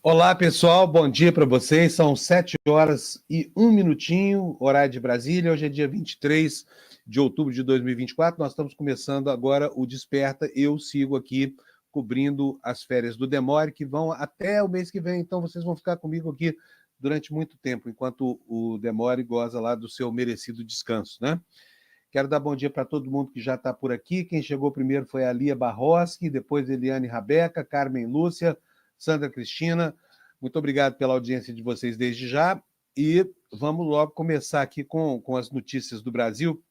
Olá, pessoal, bom dia para vocês. São 7h01, horário de Brasília. Hoje é dia 23 de outubro de 2024. Nós estamos começando agora o Desperta. Eu sigo aqui cobrindo as férias do Demore, que vão até o mês que vem. Então, vocês vão ficar comigo aqui durante muito tempo, enquanto o Demore goza lá do seu merecido descanso, né? Quero dar bom dia para todo mundo que já está por aqui. Quem chegou primeiro foi a Lia Barroski, depois Eliane Rabeca, Carmen Lúcia, Sandra Cristina. Muito obrigado pela audiência de vocês desde já. E vamos logo começar aqui com as notícias do Brasil.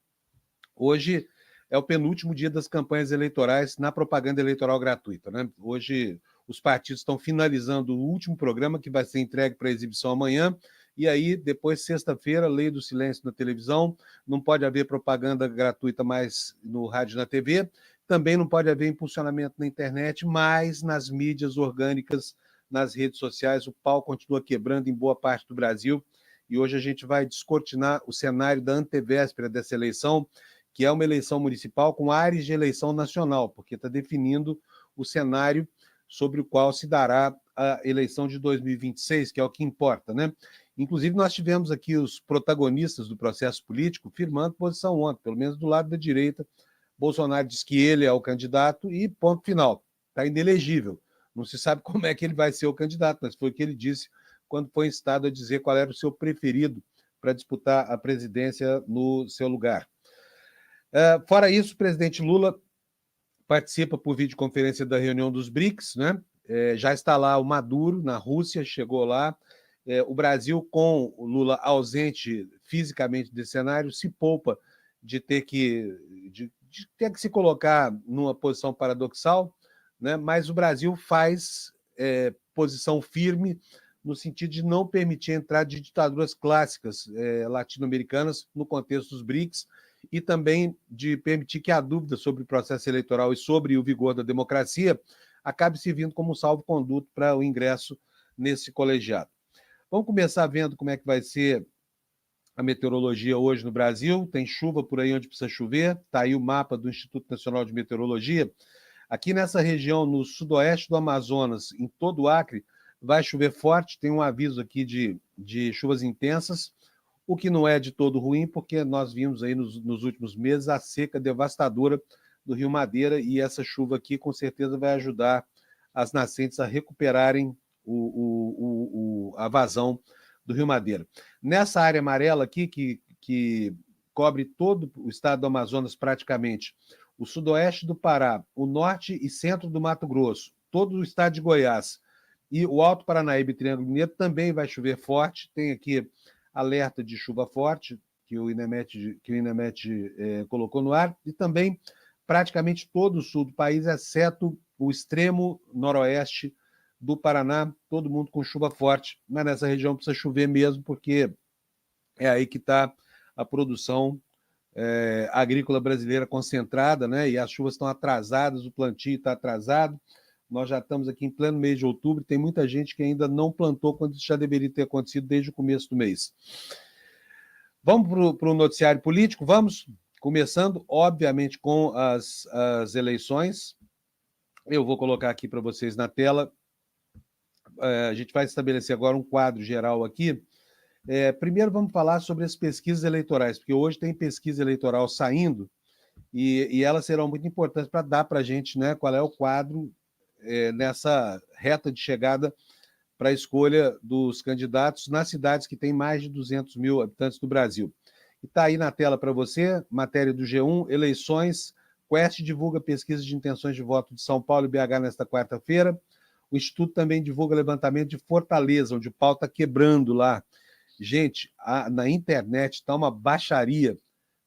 Hoje é o penúltimo dia das campanhas eleitorais na propaganda eleitoral gratuita, né? Hoje os partidos estão finalizando o último programa, que vai ser entregue para exibição amanhã. E aí, depois, sexta-feira, lei do silêncio na televisão, não pode haver propaganda gratuita mais no rádio e na TV, também não pode haver impulsionamento na internet, mas nas mídias orgânicas, nas redes sociais, o pau continua quebrando em boa parte do Brasil, e hoje a gente vai descortinar o cenário da antevéspera dessa eleição, que é uma eleição municipal com áreas de eleição nacional, porque está definindo o cenário sobre o qual se dará a eleição de 2026, que é o que importa, né? Inclusive, nós tivemos aqui os protagonistas do processo político firmando posição ontem, pelo menos do lado da direita. Bolsonaro diz que ele é o candidato e ponto final. Está inelegível. Não se sabe como é que ele vai ser o candidato, mas foi o que ele disse quando foi instado a dizer qual era o seu preferido para disputar a presidência no seu lugar. Fora isso, o presidente Lula participa por videoconferência da reunião dos BRICS, né? Já está lá o Maduro, na Rússia, chegou lá. O Brasil, com o Lula ausente fisicamente desse cenário, se poupa de ter que se colocar numa posição paradoxal, né? Mas o Brasil faz posição firme no sentido de não permitir a entrada de ditaduras clássicas latino-americanas no contexto dos BRICS, e também de permitir que a dúvida sobre o processo eleitoral e sobre o vigor da democracia acabe servindo como salvo-conduto para o ingresso nesse colegiado. Vamos começar vendo como é que vai ser a meteorologia hoje no Brasil. Tem chuva por aí onde precisa chover. Está aí o mapa do Instituto Nacional de Meteorologia. Aqui nessa região, no sudoeste do Amazonas, em todo o Acre, vai chover forte. Tem um aviso aqui de chuvas intensas, o que não é de todo ruim, porque nós vimos aí nos últimos meses a seca devastadora do Rio Madeira, e essa chuva aqui com certeza vai ajudar as nascentes a recuperarem a vazão do Rio Madeira. Nessa área amarela aqui, que cobre todo o estado do Amazonas praticamente, o sudoeste do Pará, o norte e centro do Mato Grosso, todo o estado de Goiás e o Alto Paranaíba e Triângulo Mineiro também vai chover forte. Tem aqui alerta de chuva forte que o INEMET colocou no ar, e também praticamente todo o sul do país, exceto o extremo noroeste do Paraná, todo mundo com chuva forte, mas nessa região precisa chover mesmo, porque é aí que está a produção agrícola brasileira concentrada, né? E as chuvas estão atrasadas, o plantio está atrasado. Nós já estamos aqui em pleno mês de outubro, tem muita gente que ainda não plantou quando isso já deveria ter acontecido desde o começo do mês. Vamos para o noticiário político? Vamos, começando, obviamente, com as eleições. Eu vou colocar aqui para vocês na tela. A gente vai estabelecer agora um quadro geral aqui. Primeiro vamos falar sobre as pesquisas eleitorais, porque hoje tem pesquisa eleitoral saindo, e elas serão muito importantes para dar para a gente, né, qual é o quadro nessa reta de chegada para a escolha dos candidatos nas cidades que têm mais de 200 mil habitantes do Brasil. E está aí na tela para você, matéria do G1, eleições, Quest divulga pesquisa de intenções de voto de São Paulo e BH nesta quarta-feira. O Instituto também divulga levantamento de Fortaleza, onde o pau está quebrando lá. Gente, na internet está uma baixaria.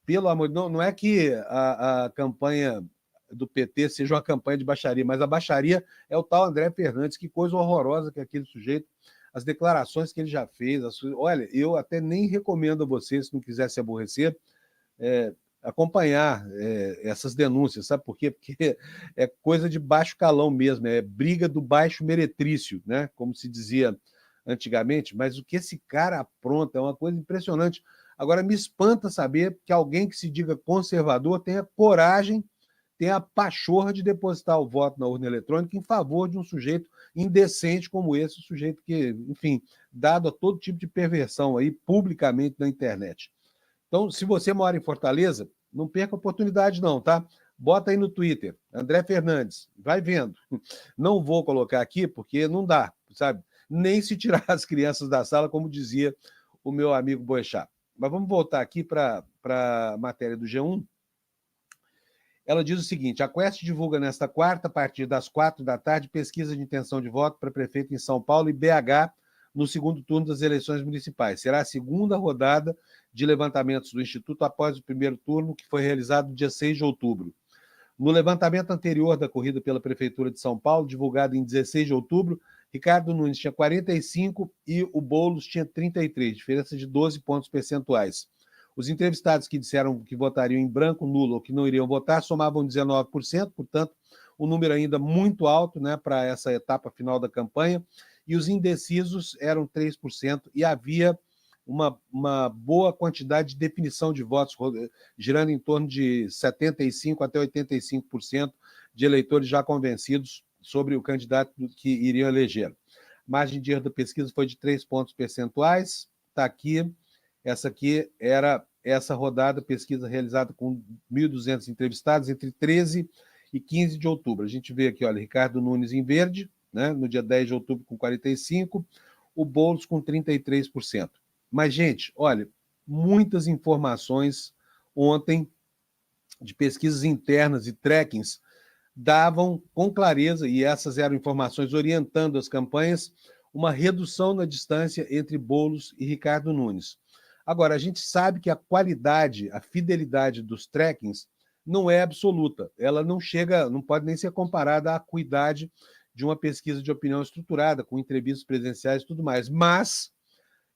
Pelo amor de Deus, não é que a campanha do PT seja uma campanha de baixaria, mas a baixaria é o tal André Fernandes. Que coisa horrorosa que é aquele sujeito, as declarações que ele já fez. Olha, eu até nem recomendo a você, se não quiser se aborrecer, acompanhar essas denúncias, sabe por quê? Porque é coisa de baixo calão mesmo, é briga do baixo meretrício, né? Como se dizia antigamente, mas o que esse cara apronta é uma coisa impressionante. Agora, me espanta saber que alguém que se diga conservador tenha coragem tem a pachorra de depositar o voto na urna eletrônica em favor de um sujeito indecente como esse, um sujeito que, enfim, dado a todo tipo de perversão aí publicamente na internet. Então, se você mora em Fortaleza, não perca a oportunidade não, tá? Bota aí no Twitter, André Fernandes, vai vendo. Não vou colocar aqui porque não dá, sabe? Nem se tirar as crianças da sala, como dizia o meu amigo Boechat. Mas vamos voltar aqui para a matéria do G1. Ela diz o seguinte: a Quest divulga nesta quarta, a partir das 16h, pesquisa de intenção de voto para prefeito em São Paulo e BH no segundo turno das eleições municipais. Será a segunda rodada de levantamentos do Instituto após o primeiro turno, que foi realizado no dia 6 de outubro. No levantamento anterior da corrida pela Prefeitura de São Paulo, divulgado em 16 de outubro, Ricardo Nunes tinha 45 e o Boulos tinha 33, diferença de 12 pontos percentuais. Os entrevistados que disseram que votariam em branco, nulo ou que não iriam votar somavam 19%, portanto, um número ainda muito alto, né, para essa etapa final da campanha, e os indecisos eram 3%, e havia uma boa quantidade de definição de votos, girando em torno de 75% até 85% de eleitores já convencidos sobre o candidato que iriam eleger. A margem de erro da pesquisa foi de 3 pontos percentuais. Está aqui. Essa aqui era essa rodada, pesquisa realizada com 1.200 entrevistados entre 13 e 15 de outubro. A gente vê aqui, olha, Ricardo Nunes em verde, né, no dia 10 de outubro com 45%, o Boulos com 33%. Mas, gente, olha, muitas informações ontem de pesquisas internas e trackings davam com clareza, e essas eram informações orientando as campanhas, uma redução na distância entre Boulos e Ricardo Nunes. Agora, a gente sabe que a qualidade, a fidelidade dos trackings não é absoluta. Ela não chega, não pode nem ser comparada à acuidade de uma pesquisa de opinião estruturada, com entrevistas presenciais e tudo mais. Mas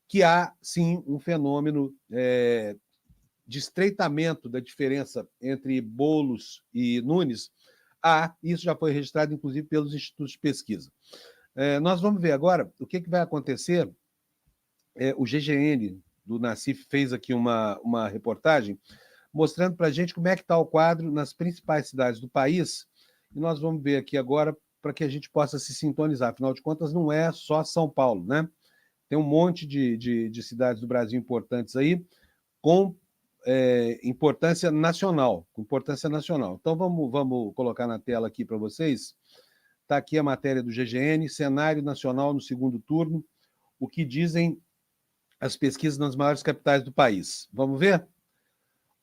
que há, sim, um fenômeno de estreitamento da diferença entre Boulos e Nunes. Isso já foi registrado, inclusive, pelos institutos de pesquisa. Nós vamos ver agora o que vai acontecer. O GGN do Nassif fez aqui uma reportagem mostrando para a gente como é que está o quadro nas principais cidades do país, e nós vamos ver aqui agora para que a gente possa se sintonizar. Afinal de contas, não é só São Paulo, né? Tem um monte de cidades do Brasil importantes aí, com importância nacional. Então, vamos colocar na tela aqui para vocês. Está aqui a matéria do GGN, cenário nacional no segundo turno, o que dizem as pesquisas nas maiores capitais do país. Vamos ver?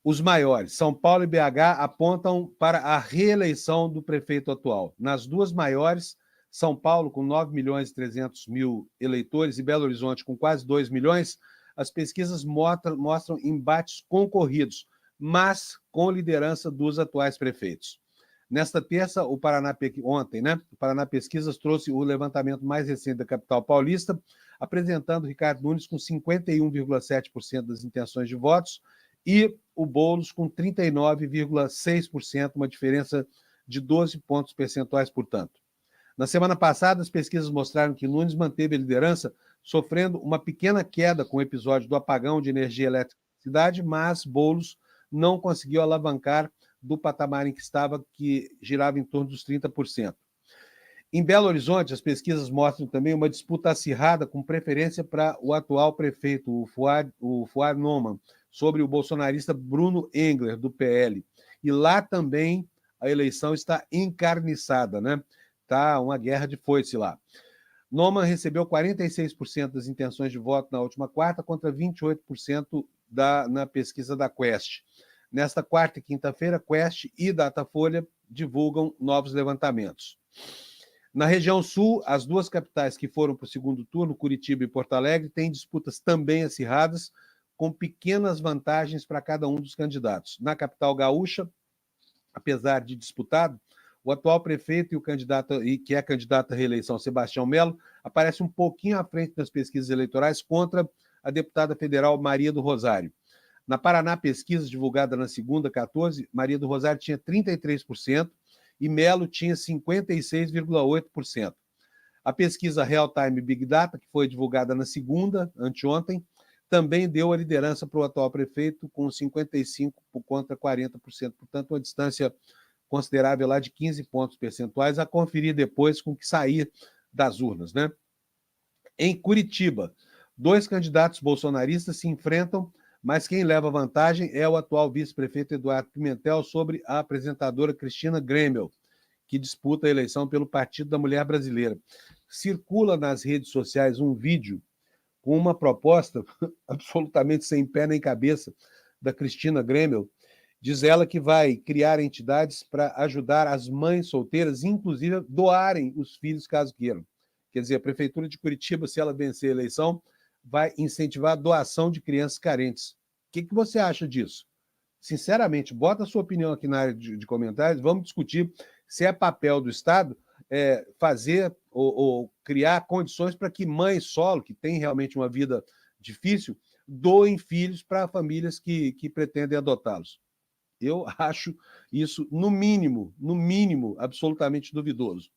Os maiores, São Paulo e BH, apontam para a reeleição do prefeito atual. Nas duas maiores, São Paulo, com 9.300.000 eleitores, e Belo Horizonte, com quase 2 milhões, as pesquisas mostram embates concorridos, mas com liderança dos atuais prefeitos. Nesta terça, ontem, né? O Paraná Pesquisas trouxe o levantamento mais recente da capital paulista, apresentando Ricardo Nunes com 51,7% das intenções de votos e o Boulos com 39,6%, uma diferença de 12 pontos percentuais, portanto. Na semana passada, as pesquisas mostraram que Nunes manteve a liderança, sofrendo uma pequena queda com o episódio do apagão de energia elétrica na cidade, mas Boulos não conseguiu alavancar do patamar em que estava, que girava em torno dos 30%. Em Belo Horizonte, as pesquisas mostram também uma disputa acirrada com preferência para o atual prefeito, o Fuad Noman, sobre o bolsonarista Bruno Engler, do PL. E lá também a eleição está encarniçada, né? Está uma guerra de foice lá. Noman recebeu 46% das intenções de voto na última quarta, contra 28% na pesquisa da Quest. Nesta quarta e quinta-feira, Quest e Datafolha divulgam novos levantamentos. Na região sul, as duas capitais que foram para o segundo turno, Curitiba e Porto Alegre, têm disputas também acirradas, com pequenas vantagens para cada um dos candidatos. Na capital gaúcha, apesar de disputado, o atual prefeito e o candidato, que é candidato à reeleição, Sebastião Melo, aparece um pouquinho à frente nas pesquisas eleitorais contra a deputada federal Maria do Rosário. Na Paraná Pesquisa, divulgada na segunda, 14, Maria do Rosário tinha 33% e Melo tinha 56,8%. A pesquisa Real Time Big Data, que foi divulgada na segunda, anteontem, também deu a liderança para o atual prefeito, com 55% contra 40%. Portanto, uma distância considerável lá de 15 pontos percentuais, a conferir depois com o que sair das urnas, né? Em Curitiba, 2 candidatos bolsonaristas se enfrentam, mas quem leva vantagem é o atual vice-prefeito Eduardo Pimentel sobre a apresentadora Cristina Grêmio, que disputa a eleição pelo Partido da Mulher Brasileira. Circula nas redes sociais um vídeo com uma proposta absolutamente sem pé nem cabeça da Cristina Grêmio. Diz ela que vai criar entidades para ajudar as mães solteiras, inclusive a doarem os filhos caso queiram. Quer dizer, a Prefeitura de Curitiba, se ela vencer a eleição, vai incentivar a doação de crianças carentes. O que você acha disso? Sinceramente, bota a sua opinião aqui na área de comentários, vamos discutir se é papel do Estado fazer ou criar condições para que mães solo, que têm realmente uma vida difícil, doem filhos para famílias que pretendem adotá-los. Eu acho isso, no mínimo, absolutamente duvidoso.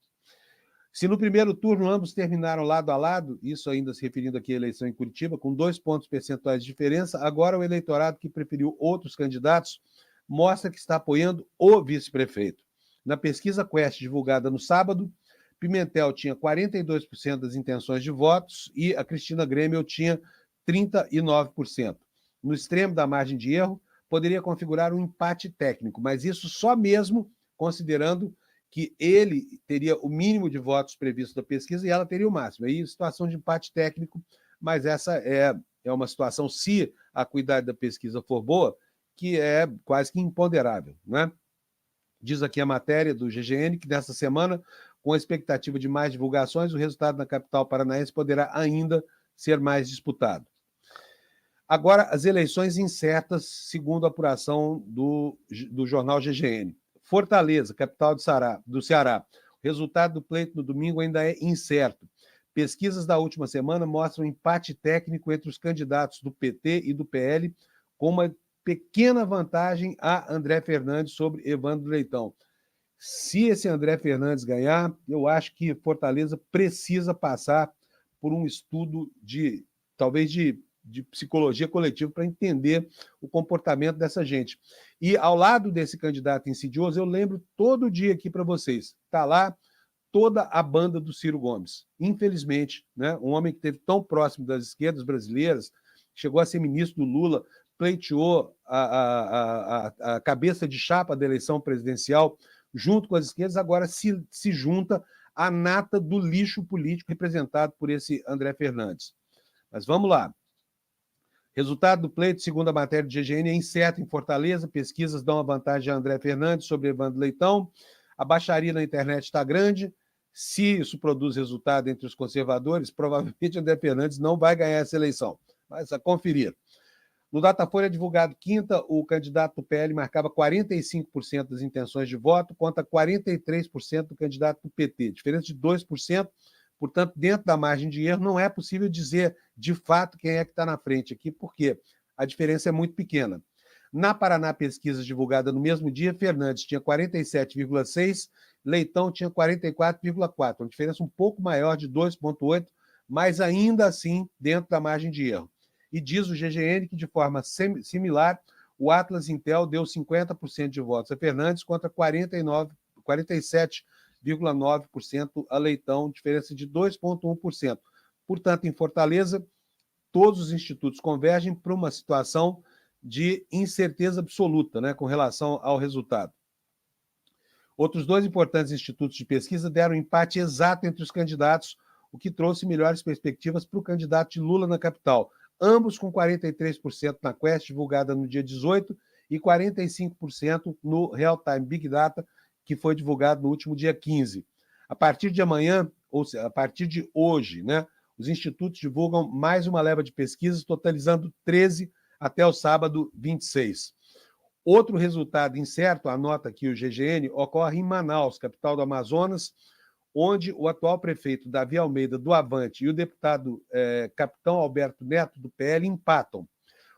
Se no primeiro turno ambos terminaram lado a lado, isso ainda se referindo aqui à eleição em Curitiba, com 2 pontos percentuais de diferença, agora o eleitorado que preferiu outros candidatos mostra que está apoiando o vice-prefeito. Na pesquisa Quest divulgada no sábado, Pimentel tinha 42% das intenções de votos e a Cristina Grêmio tinha 39%. No extremo da margem de erro, poderia configurar um empate técnico, mas isso só mesmo considerando que ele teria o mínimo de votos previsto da pesquisa e ela teria o máximo. Aí, situação de empate técnico, mas essa é uma situação, se a acuidade da pesquisa for boa, que é quase que imponderável, né? Diz aqui a matéria do GGN que nessa semana, com a expectativa de mais divulgações, o resultado na capital paranaense poderá ainda ser mais disputado. Agora, as eleições incertas, segundo a apuração do jornal GGN. Fortaleza, capital do Ceará. O resultado do pleito no domingo ainda é incerto. Pesquisas da última semana mostram um empate técnico entre os candidatos do PT e do PL, com uma pequena vantagem a André Fernandes sobre Evandro Leitão. Se esse André Fernandes ganhar, eu acho que Fortaleza precisa passar por um estudo talvez de psicologia coletiva para entender o comportamento dessa gente. E ao lado desse candidato insidioso, eu lembro todo dia aqui para vocês, está lá toda a banda do Ciro Gomes. Infelizmente, né, um homem que esteve tão próximo das esquerdas brasileiras, chegou a ser ministro do Lula, pleiteou a cabeça de chapa da eleição presidencial junto com as esquerdas, agora se junta à nata do lixo político representado por esse André Fernandes. Mas vamos lá. Resultado do pleito, segundo a matéria do GGN, é incerto em Fortaleza. Pesquisas dão a vantagem a André Fernandes sobre Evandro Leitão. A baixaria na internet está grande. Se isso produz resultado entre os conservadores, provavelmente André Fernandes não vai ganhar essa eleição. Mas a conferir. No Datafolha divulgado quinta, o candidato do PL marcava 45% das intenções de voto contra 43% do candidato do PT. Diferença de 2%. Portanto, dentro da margem de erro, não é possível dizer de fato quem é que está na frente aqui, porque a diferença é muito pequena. Na Paraná Pesquisa divulgada no mesmo dia, Fernandes tinha 47,6%, Leitão tinha 44,4%, uma diferença um pouco maior de 2,8%, mas ainda assim dentro da margem de erro. E diz o GGN que, de forma similar, o Atlas Intel deu 50% de votos a Fernandes contra 47,9% a Leitão, diferença de 2,1%. Portanto, em Fortaleza, todos os institutos convergem para uma situação de incerteza absoluta, né, com relação ao resultado. Outros 2 importantes institutos de pesquisa deram empate exato entre os candidatos, o que trouxe melhores perspectivas para o candidato de Lula na capital. Ambos com 43% na Quest, divulgada no dia 18, e 45% no Real Time Big Data, que foi divulgado no último dia 15. A partir de amanhã, ou seja, a partir de hoje, né, os institutos divulgam mais uma leva de pesquisas, totalizando 13 até o sábado 26. Outro resultado incerto, anota aqui o GGN, ocorre em Manaus, capital do Amazonas, onde o atual prefeito Davi Almeida, do Avante, e o deputado Capitão Alberto Neto, do PL, empatam.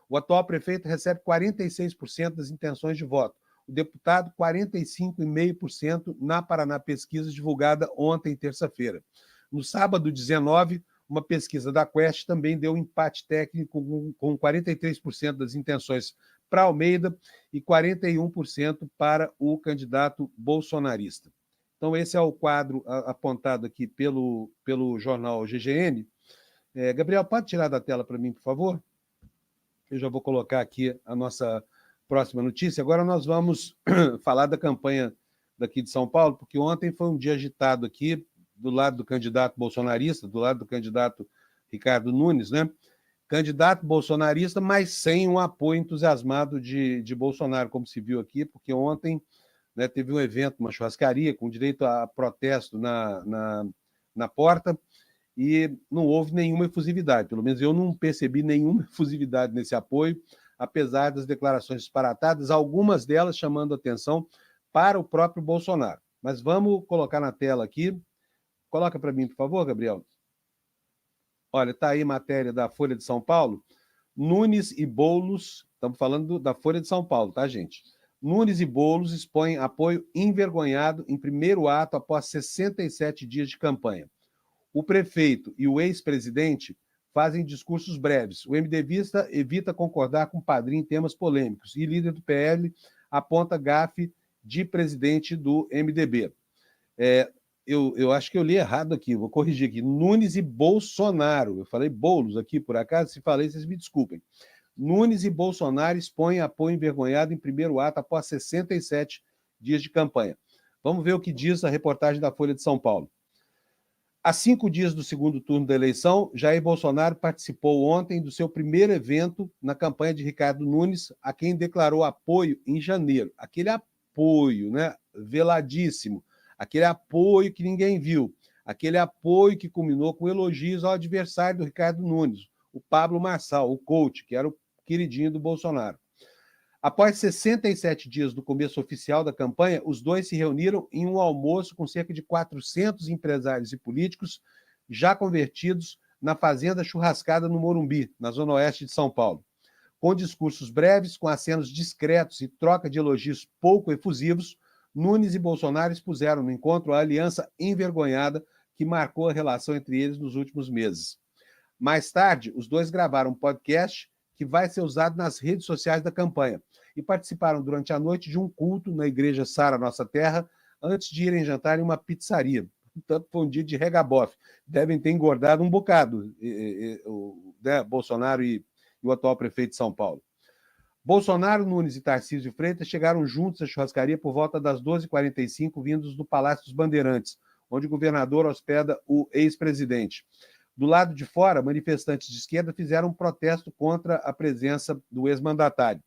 O atual prefeito recebe 46% das intenções de voto. O deputado, 45,5% na Paraná Pesquisa, divulgada ontem, terça-feira. No sábado 19, uma pesquisa da Quest também deu um empate técnico com 43% das intenções para Almeida e 41% para o candidato bolsonarista. Então, esse é o quadro apontado aqui pelo jornal GGN. Gabriel, pode tirar da tela para mim, por favor? Eu já vou colocar aqui a nossa próxima notícia. Agora nós vamos falar da campanha daqui de São Paulo, porque ontem foi um dia agitado aqui, do lado do candidato bolsonarista, do lado do candidato Ricardo Nunes, né? Candidato bolsonarista, mas sem um apoio entusiasmado de Bolsonaro, como se viu aqui, porque ontem, né, teve um evento, uma churrascaria, com direito a protesto na porta, e não houve nenhuma efusividade, pelo menos eu não percebi nenhuma efusividade nesse apoio, apesar das declarações disparatadas, algumas delas chamando atenção para o próprio Bolsonaro. Mas vamos colocar na tela aqui. Coloca para mim, por favor, Gabriel. Olha, está aí matéria da Folha de São Paulo. Nunes e Boulos, estamos falando da Folha de São Paulo, tá, gente? Nunes e Boulos expõem apoio envergonhado em primeiro ato após 67 dias de campanha. O prefeito e o ex-presidente fazem discursos breves. O MDBista evita concordar com o Padrinho em temas polêmicos e líder do PL aponta gafe de presidente do MDB. Eu acho que eu li errado aqui, vou corrigir aqui. Nunes e Bolsonaro. Eu falei Boulos aqui, por acaso? Se falei, vocês me desculpem. Nunes e Bolsonaro expõem apoio envergonhado em primeiro ato após 67 dias de campanha. Vamos ver o que diz a reportagem da Folha de São Paulo. Há 5 dias do segundo turno da eleição, Jair Bolsonaro participou ontem do seu primeiro evento na campanha de Ricardo Nunes, a quem declarou apoio em janeiro. Aquele apoio, né, veladíssimo, aquele apoio que ninguém viu, aquele apoio que culminou com elogios ao adversário do Ricardo Nunes, o Pablo Marçal, o coach, que era o queridinho do Bolsonaro. Após 67 dias do começo oficial da campanha, os dois se reuniram em um almoço com cerca de 400 empresários e políticos já convertidos na Fazenda Churrascada no Morumbi, na zona oeste de São Paulo. Com discursos breves, com acenos discretos e troca de elogios pouco efusivos, Nunes e Bolsonaro expuseram no encontro a aliança envergonhada que marcou a relação entre eles nos últimos meses. Mais tarde, os dois gravaram um podcast que vai ser usado nas redes sociais da campanha, e participaram durante a noite de um culto na Igreja Sara Nossa Terra, antes de irem jantar em uma pizzaria. Portanto, foi um dia de regabofe. Devem ter engordado um bocado, né, Bolsonaro e o atual prefeito de São Paulo. Bolsonaro, Nunes e Tarcísio de Freitas chegaram juntos à churrascaria por volta das 12h45, vindos do Palácio dos Bandeirantes, onde o governador hospeda o ex-presidente. Do lado de fora, manifestantes de esquerda fizeram um protesto contra a presença do ex-mandatário.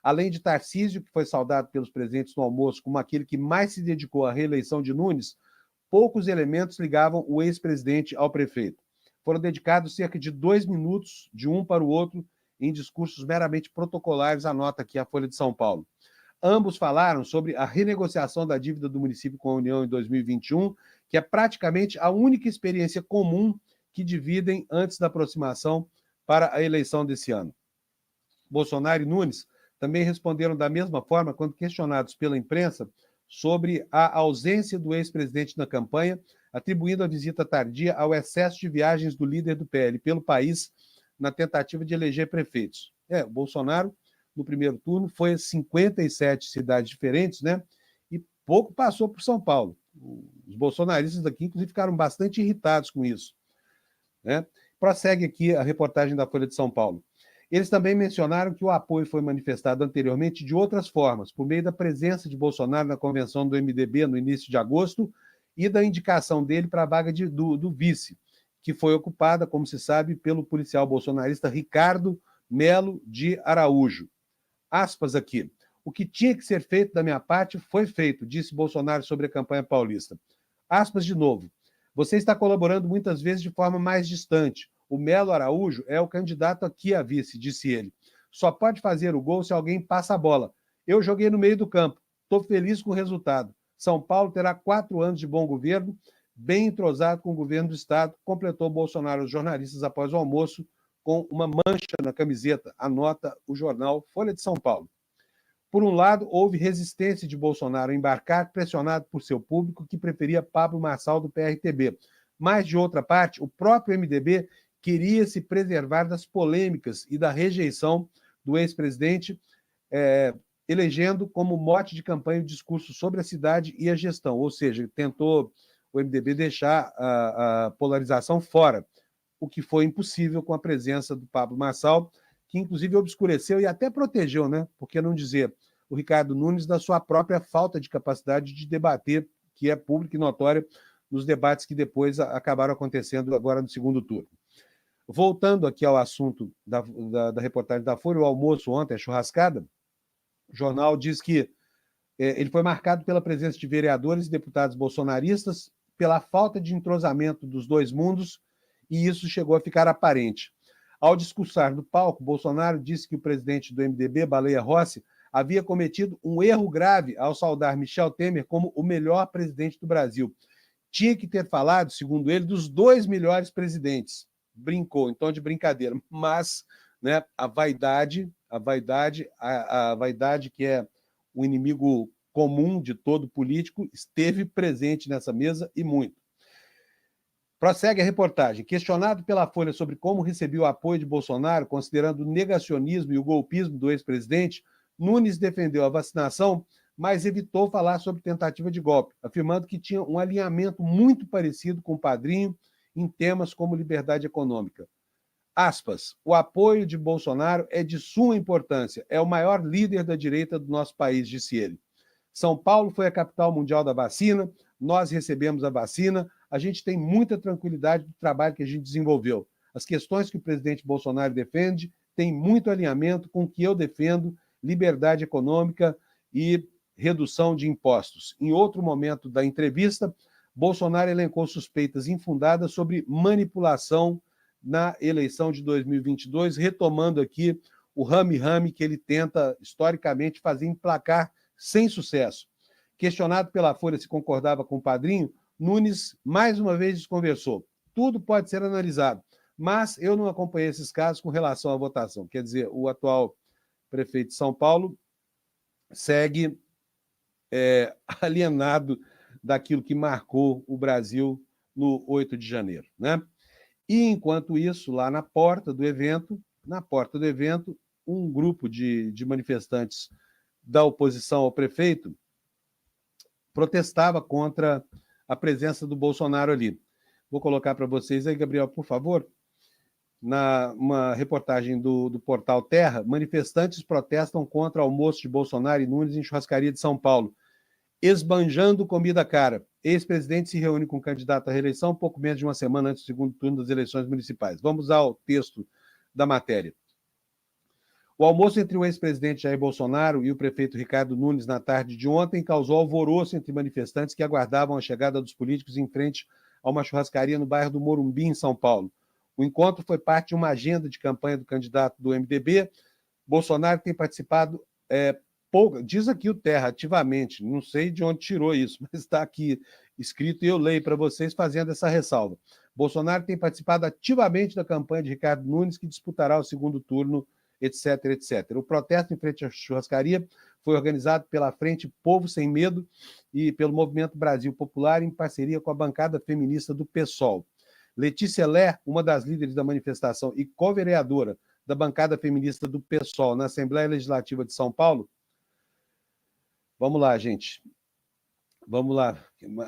Além de Tarcísio, que foi saudado pelos presentes no almoço como aquele que mais se dedicou à reeleição de Nunes, poucos elementos ligavam o ex-presidente ao prefeito. Foram dedicados cerca de 2 minutos de um para o outro em discursos meramente protocolares, anota aqui a Folha de São Paulo. Ambos falaram sobre a renegociação da dívida do município com a União em 2021, que é praticamente a única experiência comum que dividem antes da aproximação para a eleição desse ano. Bolsonaro e Nunes também responderam da mesma forma quando questionados pela imprensa sobre a ausência do ex-presidente na campanha, atribuindo a visita tardia ao excesso de viagens do líder do PL pelo país na tentativa de eleger prefeitos. O Bolsonaro, no primeiro turno, foi a 57 cidades diferentes, né? E pouco passou por São Paulo. Os bolsonaristas daqui, inclusive, ficaram bastante irritados com isso, né? Prossegue aqui a reportagem da Folha de São Paulo. Eles também mencionaram que o apoio foi manifestado anteriormente de outras formas, por meio da presença de Bolsonaro na convenção do MDB no início de agosto e da indicação dele para a vaga do vice, que foi ocupada, como se sabe, pelo policial bolsonarista Ricardo Melo de Araújo. Aspas aqui. O que tinha que ser feito da minha parte foi feito, disse Bolsonaro sobre a campanha paulista. Aspas de novo. Você está colaborando muitas vezes de forma mais distante. O Melo Araújo é o candidato aqui a vice, disse ele. Só pode fazer o gol se alguém passa a bola. Eu joguei no meio do campo. Estou feliz com o resultado. São Paulo terá 4 anos de bom governo, bem entrosado com o governo do Estado, completou Bolsonaro aos jornalistas após o almoço com uma mancha na camiseta, anota o jornal Folha de São Paulo. Por um lado, houve resistência de Bolsonaro a embarcar, pressionado por seu público, que preferia Pablo Marçal do PRTB. Mas, de outra parte, o próprio MDB queria se preservar das polêmicas e da rejeição do ex-presidente, elegendo como mote de campanha o discurso sobre a cidade e a gestão, ou seja, tentou o MDB deixar a polarização fora, o que foi impossível com a presença do Pablo Marçal, que inclusive obscureceu e até protegeu, né? Por que não dizer, o Ricardo Nunes da sua própria falta de capacidade de debater, que é pública e notória nos debates que depois acabaram acontecendo agora no segundo turno. Voltando aqui ao assunto da reportagem da Folha, o almoço ontem, a churrascada, o jornal diz que ele foi marcado pela presença de vereadores e deputados bolsonaristas, pela falta de entrosamento dos dois mundos, e isso chegou a ficar aparente. Ao discursar no palco, Bolsonaro disse que o presidente do MDB, Baleia Rossi, havia cometido um erro grave ao saudar Michel Temer como o melhor presidente do Brasil. Tinha que ter falado, segundo ele, dos 2 melhores presidentes. Brincou, em tom de brincadeira. Mas, né, a vaidade que é o inimigo comum de todo político, esteve presente nessa mesa e muito. Prossegue a reportagem. Questionado pela Folha sobre como recebeu o apoio de Bolsonaro, considerando o negacionismo e o golpismo do ex-presidente, Nunes defendeu a vacinação, mas evitou falar sobre tentativa de golpe, afirmando que tinha um alinhamento muito parecido com o padrinho em temas como liberdade econômica. Aspas, o apoio de Bolsonaro é de suma importância, é o maior líder da direita do nosso país, disse ele. São Paulo foi a capital mundial da vacina, nós recebemos a vacina, a gente tem muita tranquilidade do trabalho que a gente desenvolveu. As questões que o presidente Bolsonaro defende têm muito alinhamento com o que eu defendo, liberdade econômica e redução de impostos. Em outro momento da entrevista, Bolsonaro elencou suspeitas infundadas sobre manipulação na eleição de 2022, retomando aqui o rame-rame que ele tenta, historicamente, fazer emplacar sem sucesso. Questionado pela Folha se concordava com o padrinho, Nunes, mais uma vez, desconversou. Tudo pode ser analisado, mas eu não acompanhei esses casos com relação à votação. Quer dizer, o atual prefeito de São Paulo segue alienado daquilo que marcou o Brasil no 8 de janeiro, né? E, enquanto isso, lá na porta do evento, um grupo de manifestantes da oposição ao prefeito protestava contra a presença do Bolsonaro ali. Vou colocar para vocês aí, Gabriel, por favor. Uma reportagem do portal Terra, manifestantes protestam contra almoço de Bolsonaro e Nunes em churrascaria de São Paulo. Esbanjando comida cara. Ex-presidente se reúne com candidato à reeleição pouco menos de uma semana antes do segundo turno das eleições municipais. Vamos ao texto da matéria. O almoço entre o ex-presidente Jair Bolsonaro e o prefeito Ricardo Nunes na tarde de ontem causou alvoroço entre manifestantes que aguardavam a chegada dos políticos em frente a uma churrascaria no bairro do Morumbi, em São Paulo. O encontro foi parte de uma agenda de campanha do candidato do MDB. Bolsonaro tem participado pouco, diz aqui o Terra, ativamente, não sei de onde tirou isso, mas está aqui escrito e eu leio para vocês fazendo essa ressalva. Bolsonaro tem participado ativamente da campanha de Ricardo Nunes, que disputará o segundo turno, etc, etc. O protesto em frente à churrascaria foi organizado pela Frente Povo Sem Medo e pelo Movimento Brasil Popular, em parceria com a bancada feminista do PSOL. Letícia Lé, uma das líderes da manifestação e co-vereadora da bancada feminista do PSOL na Assembleia Legislativa de São Paulo. Vamos lá, gente. Vamos lá.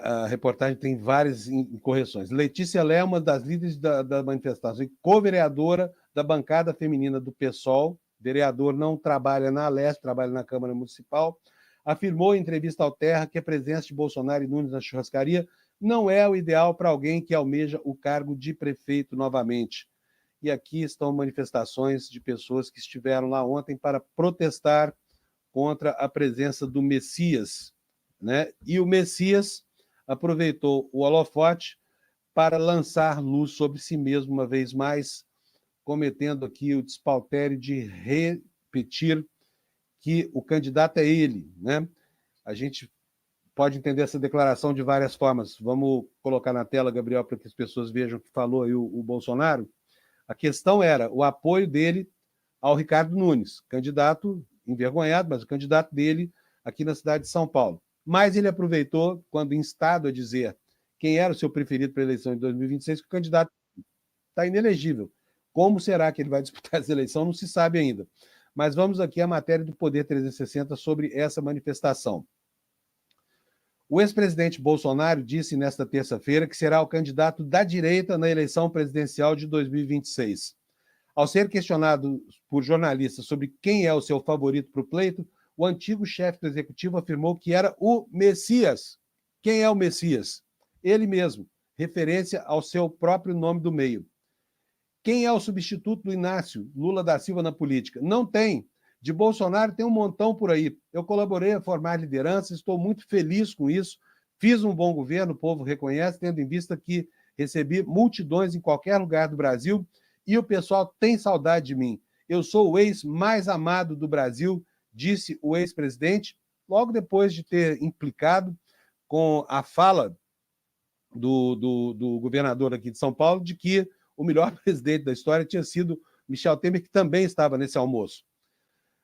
A reportagem tem várias incorreções. Letícia Lé é uma das líderes da manifestação e co-vereadora da bancada feminina do PSOL. Vereador não trabalha na Leste, trabalha na Câmara Municipal. Afirmou em entrevista ao Terra que a presença de Bolsonaro e Nunes na churrascaria não é o ideal para alguém que almeja o cargo de prefeito novamente. E aqui estão manifestações de pessoas que estiveram lá ontem para protestar contra a presença do Messias, né? E o Messias aproveitou o holofote para lançar luz sobre si mesmo uma vez mais, cometendo aqui o despautério de repetir que o candidato é ele, né? A gente pode entender essa declaração de várias formas. Vamos colocar na tela, Gabriel, para que as pessoas vejam o que falou aí o Bolsonaro. A questão era o apoio dele ao Ricardo Nunes, candidato envergonhado, mas o candidato dele aqui na cidade de São Paulo. Mas ele aproveitou, quando instado a dizer quem era o seu preferido para a eleição de 2026, que o candidato está inelegível. Como será que ele vai disputar essa eleição? Não se sabe ainda. Mas vamos aqui à matéria do Poder 360 sobre essa manifestação. O ex-presidente Bolsonaro disse nesta terça-feira que será o candidato da direita na eleição presidencial de 2026. Ao ser questionado por jornalistas sobre quem é o seu favorito para o pleito, o antigo chefe do executivo afirmou que era o Messias. Quem é o Messias? Ele mesmo, referência ao seu próprio nome do meio. Quem é o substituto do Inácio Lula da Silva na política? Não tem. De Bolsonaro tem um montão por aí. Eu colaborei a formar liderança, estou muito feliz com isso. Fiz um bom governo, o povo reconhece, tendo em vista que recebi multidões em qualquer lugar do Brasil e o pessoal tem saudade de mim. Eu sou o ex mais amado do Brasil, disse o ex-presidente, logo depois de ter implicado com a fala do governador aqui de São Paulo de que o melhor presidente da história tinha sido Michel Temer, que também estava nesse almoço.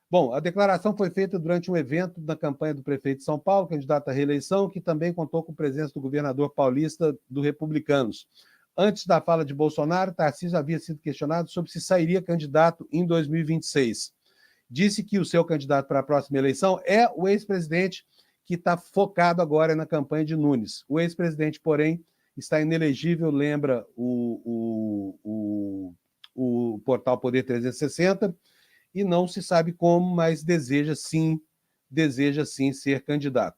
Bom, a declaração foi feita durante um evento da campanha do prefeito de São Paulo, candidato à reeleição, que também contou com a presença do governador paulista do Republicanos. Antes da fala de Bolsonaro, Tarcísio havia sido questionado sobre se sairia candidato em 2026. Disse que o seu candidato para a próxima eleição é o ex-presidente, que está focado agora na campanha de Nunes. O ex-presidente, porém, está inelegível, lembra o portal Poder 360, e não se sabe como, mas deseja sim ser candidato.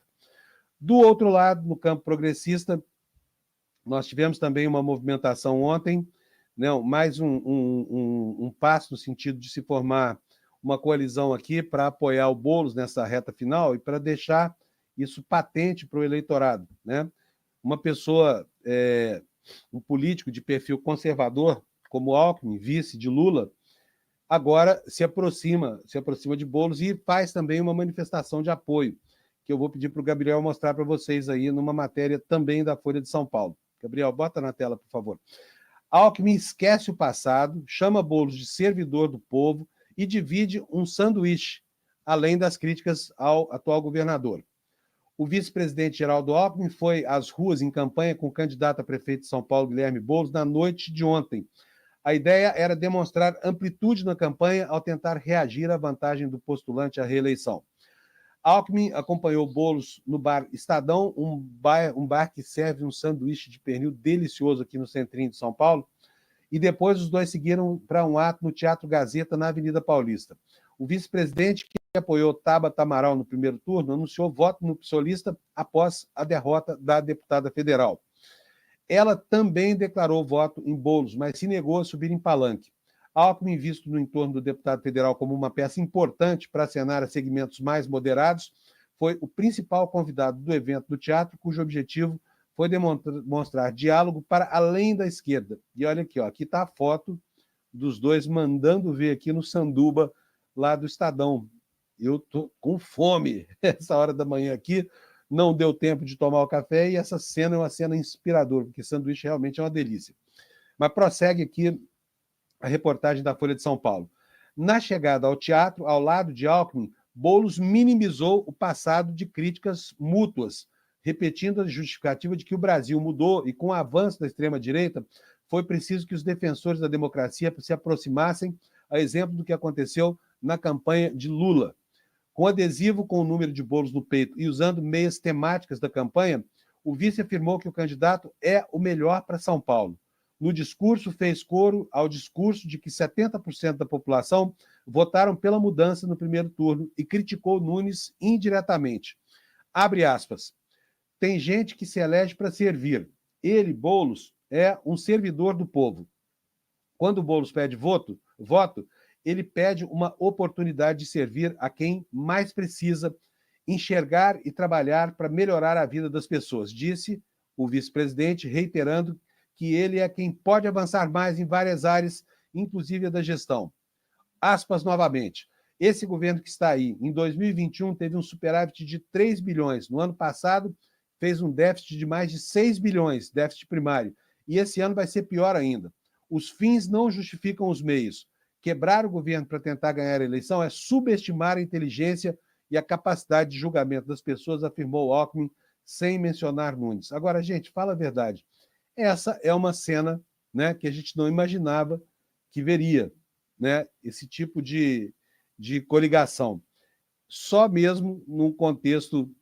Do outro lado, no campo progressista, nós tivemos também uma movimentação ontem, né, mais um passo no sentido de se formar uma coalizão aqui para apoiar o Boulos nessa reta final e para deixar isso patente para o eleitorado, né? Uma pessoa, um político de perfil conservador, como Alckmin, vice de Lula, agora se aproxima de Boulos e faz também uma manifestação de apoio, que eu vou pedir para o Gabriel mostrar para vocês aí numa matéria também da Folha de São Paulo. Gabriel, bota na tela, por favor. Alckmin esquece o passado, chama Boulos de servidor do povo e divide um sanduíche, além das críticas ao atual governador. O vice-presidente Geraldo Alckmin foi às ruas em campanha com o candidato a prefeito de São Paulo, Guilherme Boulos, na noite de ontem. A ideia era demonstrar amplitude na campanha ao tentar reagir à vantagem do postulante à reeleição. Alckmin acompanhou Boulos no bar Estadão, um bar que serve um sanduíche de pernil delicioso aqui no centrinho de São Paulo, e depois os dois seguiram para um ato no Teatro Gazeta, na Avenida Paulista. O vice-presidente, que apoiou Tabata Amaral no primeiro turno, anunciou voto no psolista após a derrota da deputada federal. Ela também declarou voto em Boulos, mas se negou a subir em palanque. Alckmin, visto no entorno do deputado federal como uma peça importante para acenar a segmentos mais moderados, foi o principal convidado do evento do teatro, cujo objetivo foi demonstrar diálogo para além da esquerda. E olha aqui, ó, aqui está a foto dos dois mandando ver aqui no sanduba lá do Estadão. Eu estou com fome essa hora da manhã aqui, não deu tempo de tomar o café e essa cena é uma cena inspiradora, porque sanduíche realmente é uma delícia. Mas prossegue aqui a reportagem da Folha de São Paulo. Na chegada ao teatro, ao lado de Alckmin, Boulos minimizou o passado de críticas mútuas, repetindo a justificativa de que o Brasil mudou e com o avanço da extrema-direita foi preciso que os defensores da democracia se aproximassem, a exemplo do que aconteceu na campanha de Lula. Com adesivo com o número de Boulos no peito e usando meias temáticas da campanha, o vice afirmou que o candidato é o melhor para São Paulo. No discurso, fez coro ao discurso de que 70% da população votaram pela mudança no primeiro turno e criticou Nunes indiretamente. Abre aspas. Tem gente que se elege para servir. Ele, Boulos, é um servidor do povo. Quando o Boulos pede voto, ele pede uma oportunidade de servir a quem mais precisa, enxergar e trabalhar para melhorar a vida das pessoas, disse o vice-presidente, reiterando que ele é quem pode avançar mais em várias áreas, inclusive a da gestão. Aspas novamente. Esse governo que está aí, em 2021, teve um superávit de 3 bilhões. No ano passado, fez um déficit de mais de 6 bilhões, déficit primário. E esse ano vai ser pior ainda. Os fins não justificam os meios. Quebrar o governo para tentar ganhar a eleição é subestimar a inteligência e a capacidade de julgamento das pessoas, afirmou Alckmin, sem mencionar Nunes. Agora, gente, fala a verdade. Essa é uma cena, né, que a gente não imaginava que veria, né, esse tipo de de coligação. Só mesmo num contexto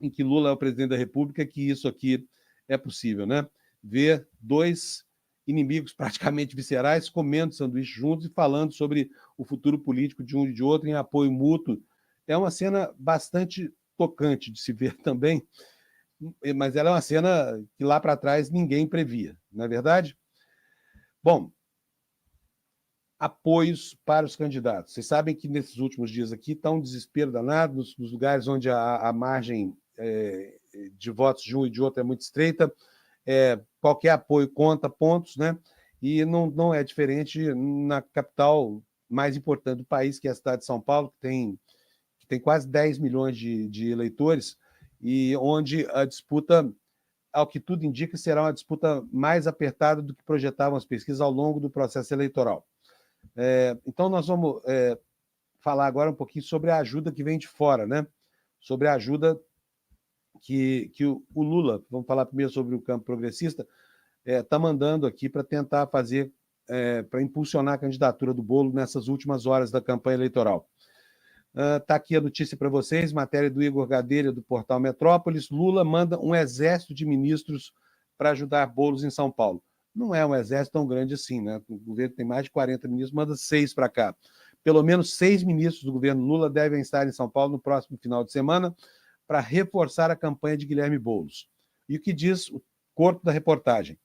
em que Lula é o presidente da República que isso aqui é possível, né? Ver dois inimigos praticamente viscerais comendo sanduíche juntos e falando sobre o futuro político de um e de outro em apoio mútuo. É uma cena bastante tocante de se ver também, mas ela é uma cena que lá para trás ninguém previa, não é verdade? Bom, apoios para os candidatos. Vocês sabem que nesses últimos dias aqui está um desespero danado nos lugares onde a margem de votos de um e de outro é muito estreita. Qualquer apoio conta pontos, né? E não é diferente na capital mais importante do país, que é a cidade de São Paulo, que tem quase 10 milhões de eleitores, e onde a disputa, ao que tudo indica, será uma disputa mais apertada do que projetavam as pesquisas ao longo do processo eleitoral. Então, nós vamos falar agora um pouquinho sobre a ajuda que vem de fora, né? Sobre a ajuda que o Lula, vamos falar primeiro sobre o campo progressista, está mandando aqui para tentar fazer, para impulsionar a candidatura do Bolo nessas últimas horas da campanha eleitoral. Está aqui a notícia para vocês, matéria do Igor Gadelha, do portal Metrópolis. Lula manda um exército de ministros para ajudar Boulos em São Paulo. Não é um exército tão grande assim, né? O governo tem mais de 40 ministros, manda 6 para cá. Pelo menos 6 ministros do governo Lula devem estar em São Paulo no próximo final de semana para reforçar a campanha de Guilherme Boulos. E o que diz o corpo da reportagem?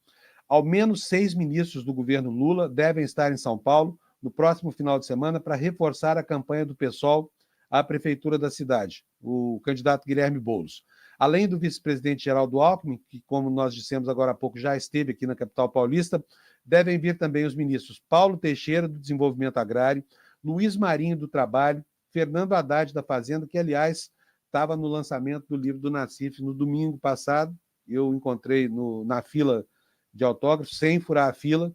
Ao menos 6 ministros do governo Lula devem estar em São Paulo no próximo final de semana para reforçar a campanha do PSOL à prefeitura da cidade, o candidato Guilherme Boulos. Além do vice-presidente Geraldo Alckmin, que, como nós dissemos agora há pouco, já esteve aqui na capital paulista, devem vir também os ministros Paulo Teixeira, do Desenvolvimento Agrário, Luiz Marinho, do Trabalho, Fernando Haddad, da Fazenda, que, aliás, estava no lançamento do livro do Nassif no domingo passado. Eu encontrei na fila de autógrafos, sem furar a fila.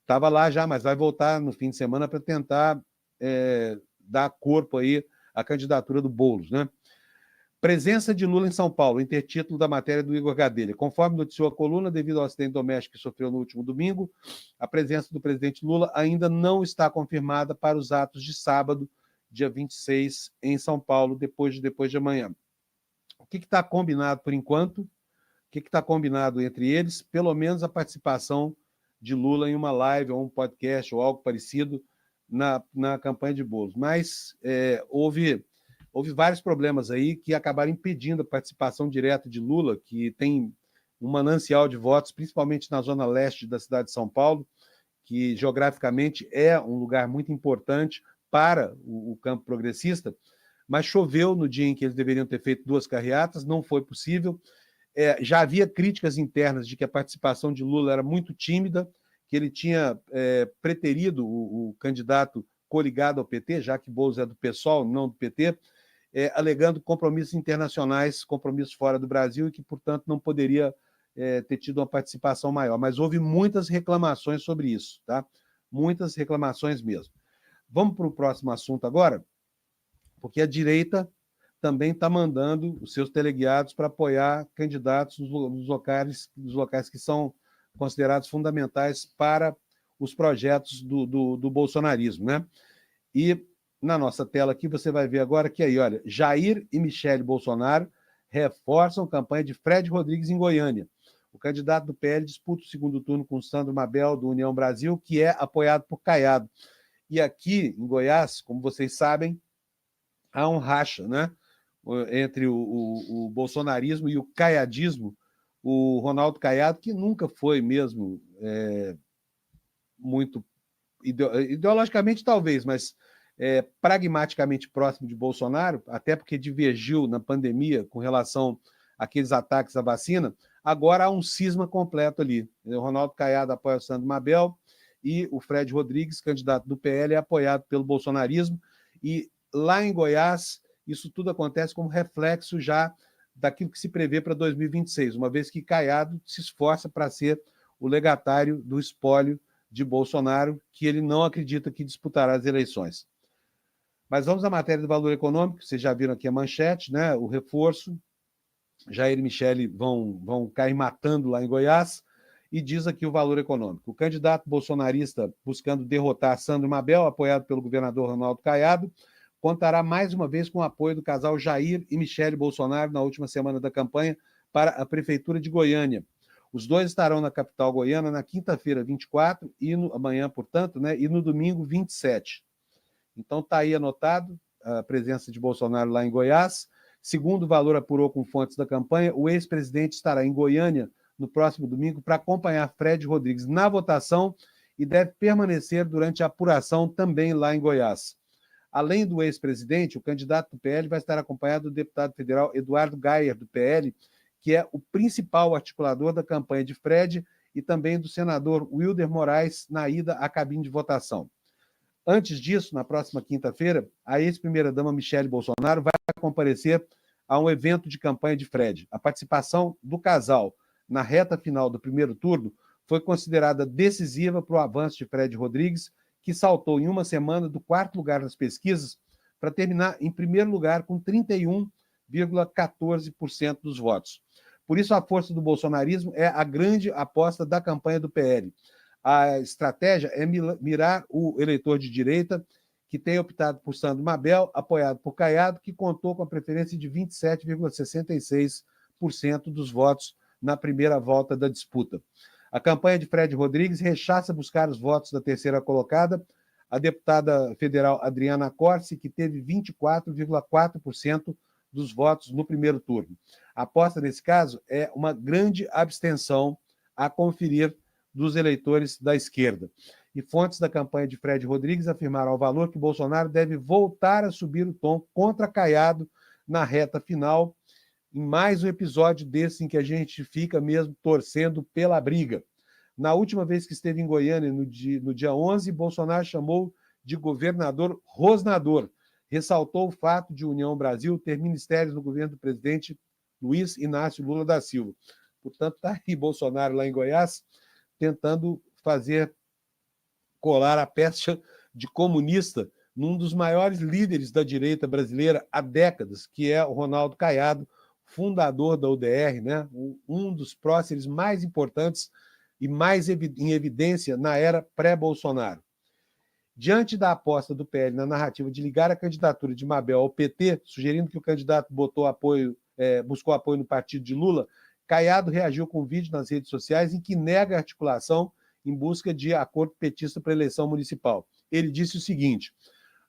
Estava lá já, mas vai voltar no fim de semana para tentar dar corpo aí à candidatura do Boulos, né? Presença de Lula em São Paulo, intertítulo da matéria do Igor Gadelha. Conforme noticiou a coluna, devido ao acidente doméstico que sofreu no último domingo, a presença do presidente Lula ainda não está confirmada para os atos de sábado, dia 26, em São Paulo, depois de amanhã. O que está combinado por enquanto? O que está combinado entre eles? Pelo menos a participação de Lula em uma live ou um podcast ou algo parecido na campanha de Boulos. Mas houve vários problemas aí que acabaram impedindo a participação direta de Lula, que tem um manancial de votos, principalmente na zona leste da cidade de São Paulo, que geograficamente é um lugar muito importante para o campo progressista, mas choveu no dia em que eles deveriam ter feito 2 carreatas, não foi possível. Já havia críticas internas de que a participação de Lula era muito tímida, que ele tinha preterido o candidato coligado ao PT, já que Boulos é do PSOL, não do PT, alegando compromissos internacionais, compromissos fora do Brasil, e que, portanto, não poderia ter tido uma participação maior. Mas houve muitas reclamações sobre isso, tá? Muitas reclamações mesmo. Vamos para o próximo assunto agora, porque a direita também está mandando os seus teleguiados para apoiar candidatos nos locais que são considerados fundamentais para os projetos do bolsonarismo, né? E na nossa tela aqui você vai ver agora que aí, olha, Jair e Michele Bolsonaro reforçam a campanha de Fred Rodrigues em Goiânia. O candidato do PL disputa o segundo turno com Sandro Mabel, do União Brasil, que é apoiado por Caiado. E aqui, em Goiás, como vocês sabem, há um racha, né? Entre o bolsonarismo e o caiadismo. O Ronaldo Caiado, que nunca foi mesmo muito ideologicamente, talvez, mas pragmaticamente próximo de Bolsonaro, até porque divergiu na pandemia com relação àqueles ataques à vacina. Agora há um cisma completo ali. O Ronaldo Caiado apoia o Sandro Mabel e o Fred Rodrigues, candidato do PL, é apoiado pelo bolsonarismo. E lá em Goiás, isso tudo acontece como reflexo já daquilo que se prevê para 2026, uma vez que Caiado se esforça para ser o legatário do espólio de Bolsonaro, que ele não acredita que disputará as eleições. Mas vamos à matéria do valor econômico, vocês já viram aqui a manchete, né? O reforço. Jair e Michele vão cair matando lá em Goiás. e diz aqui o valor econômico. O candidato bolsonarista buscando derrotar Sandro Mabel, apoiado pelo governador Ronaldo Caiado, contará mais uma vez com o apoio do casal Jair e Michele Bolsonaro na última semana da campanha para a Prefeitura de Goiânia. Os dois estarão na capital goiana na quinta-feira, 24, e amanhã, portanto, né, e no domingo, 27. Então está aí anotado a presença de Bolsonaro lá em Goiás. Segundo o Valor apurou com fontes da campanha, o ex-presidente estará em Goiânia no próximo domingo para acompanhar Fred Rodrigues na votação e deve permanecer durante a apuração também lá em Goiás. Além do ex-presidente, o candidato do PL vai estar acompanhado do deputado federal Eduardo Gayer, do PL, que é o principal articulador da campanha de Fred, e também do senador Wilder Moraes na ida à cabine de votação. Antes disso, na próxima quinta-feira, a ex-primeira-dama Michele Bolsonaro vai comparecer a um evento de campanha de Fred. A participação do casal na reta final do primeiro turno foi considerada decisiva para o avanço de Fred Rodrigues, que saltou em uma semana do quarto lugar nas pesquisas para terminar em primeiro lugar com 31,14% dos votos. Por isso, a força do bolsonarismo é a grande aposta da campanha do PL. A estratégia é mirar o eleitor de direita, que tem optado por Sandro Mabel, apoiado por Caiado, que contou com a preferência de 27,66% dos votos na primeira volta da disputa. A campanha de Fred Rodrigues rechaça buscar os votos da terceira colocada, a deputada federal Adriana Corsi, que teve 24,4% dos votos no primeiro turno. A aposta, nesse caso, é uma grande abstenção a conferir dos eleitores da esquerda. E fontes da campanha de Fred Rodrigues afirmaram ao Valor que Bolsonaro deve voltar a subir o tom contra Caiado na reta final, em mais um episódio desse em que a gente fica mesmo torcendo pela briga. Na última vez que esteve em Goiânia, no dia 11, Bolsonaro chamou de governador rosnador. Ressaltou o fato de União Brasil ter ministérios no governo do presidente Luiz Inácio Lula da Silva. Portanto, está aí Bolsonaro lá em Goiás, tentando fazer colar a pecha de comunista num dos maiores líderes da direita brasileira há décadas, que é o Ronaldo Caiado, fundador da UDR, né? Um dos próceres mais importantes e mais em evidência na era pré-Bolsonaro. Diante da aposta do PL na narrativa de ligar a candidatura de Mabel ao PT, sugerindo que o candidato buscou apoio no partido de Lula, Caiado reagiu com um vídeo nas redes sociais em que nega a articulação em busca de acordo petista para a eleição municipal. Ele disse o seguinte: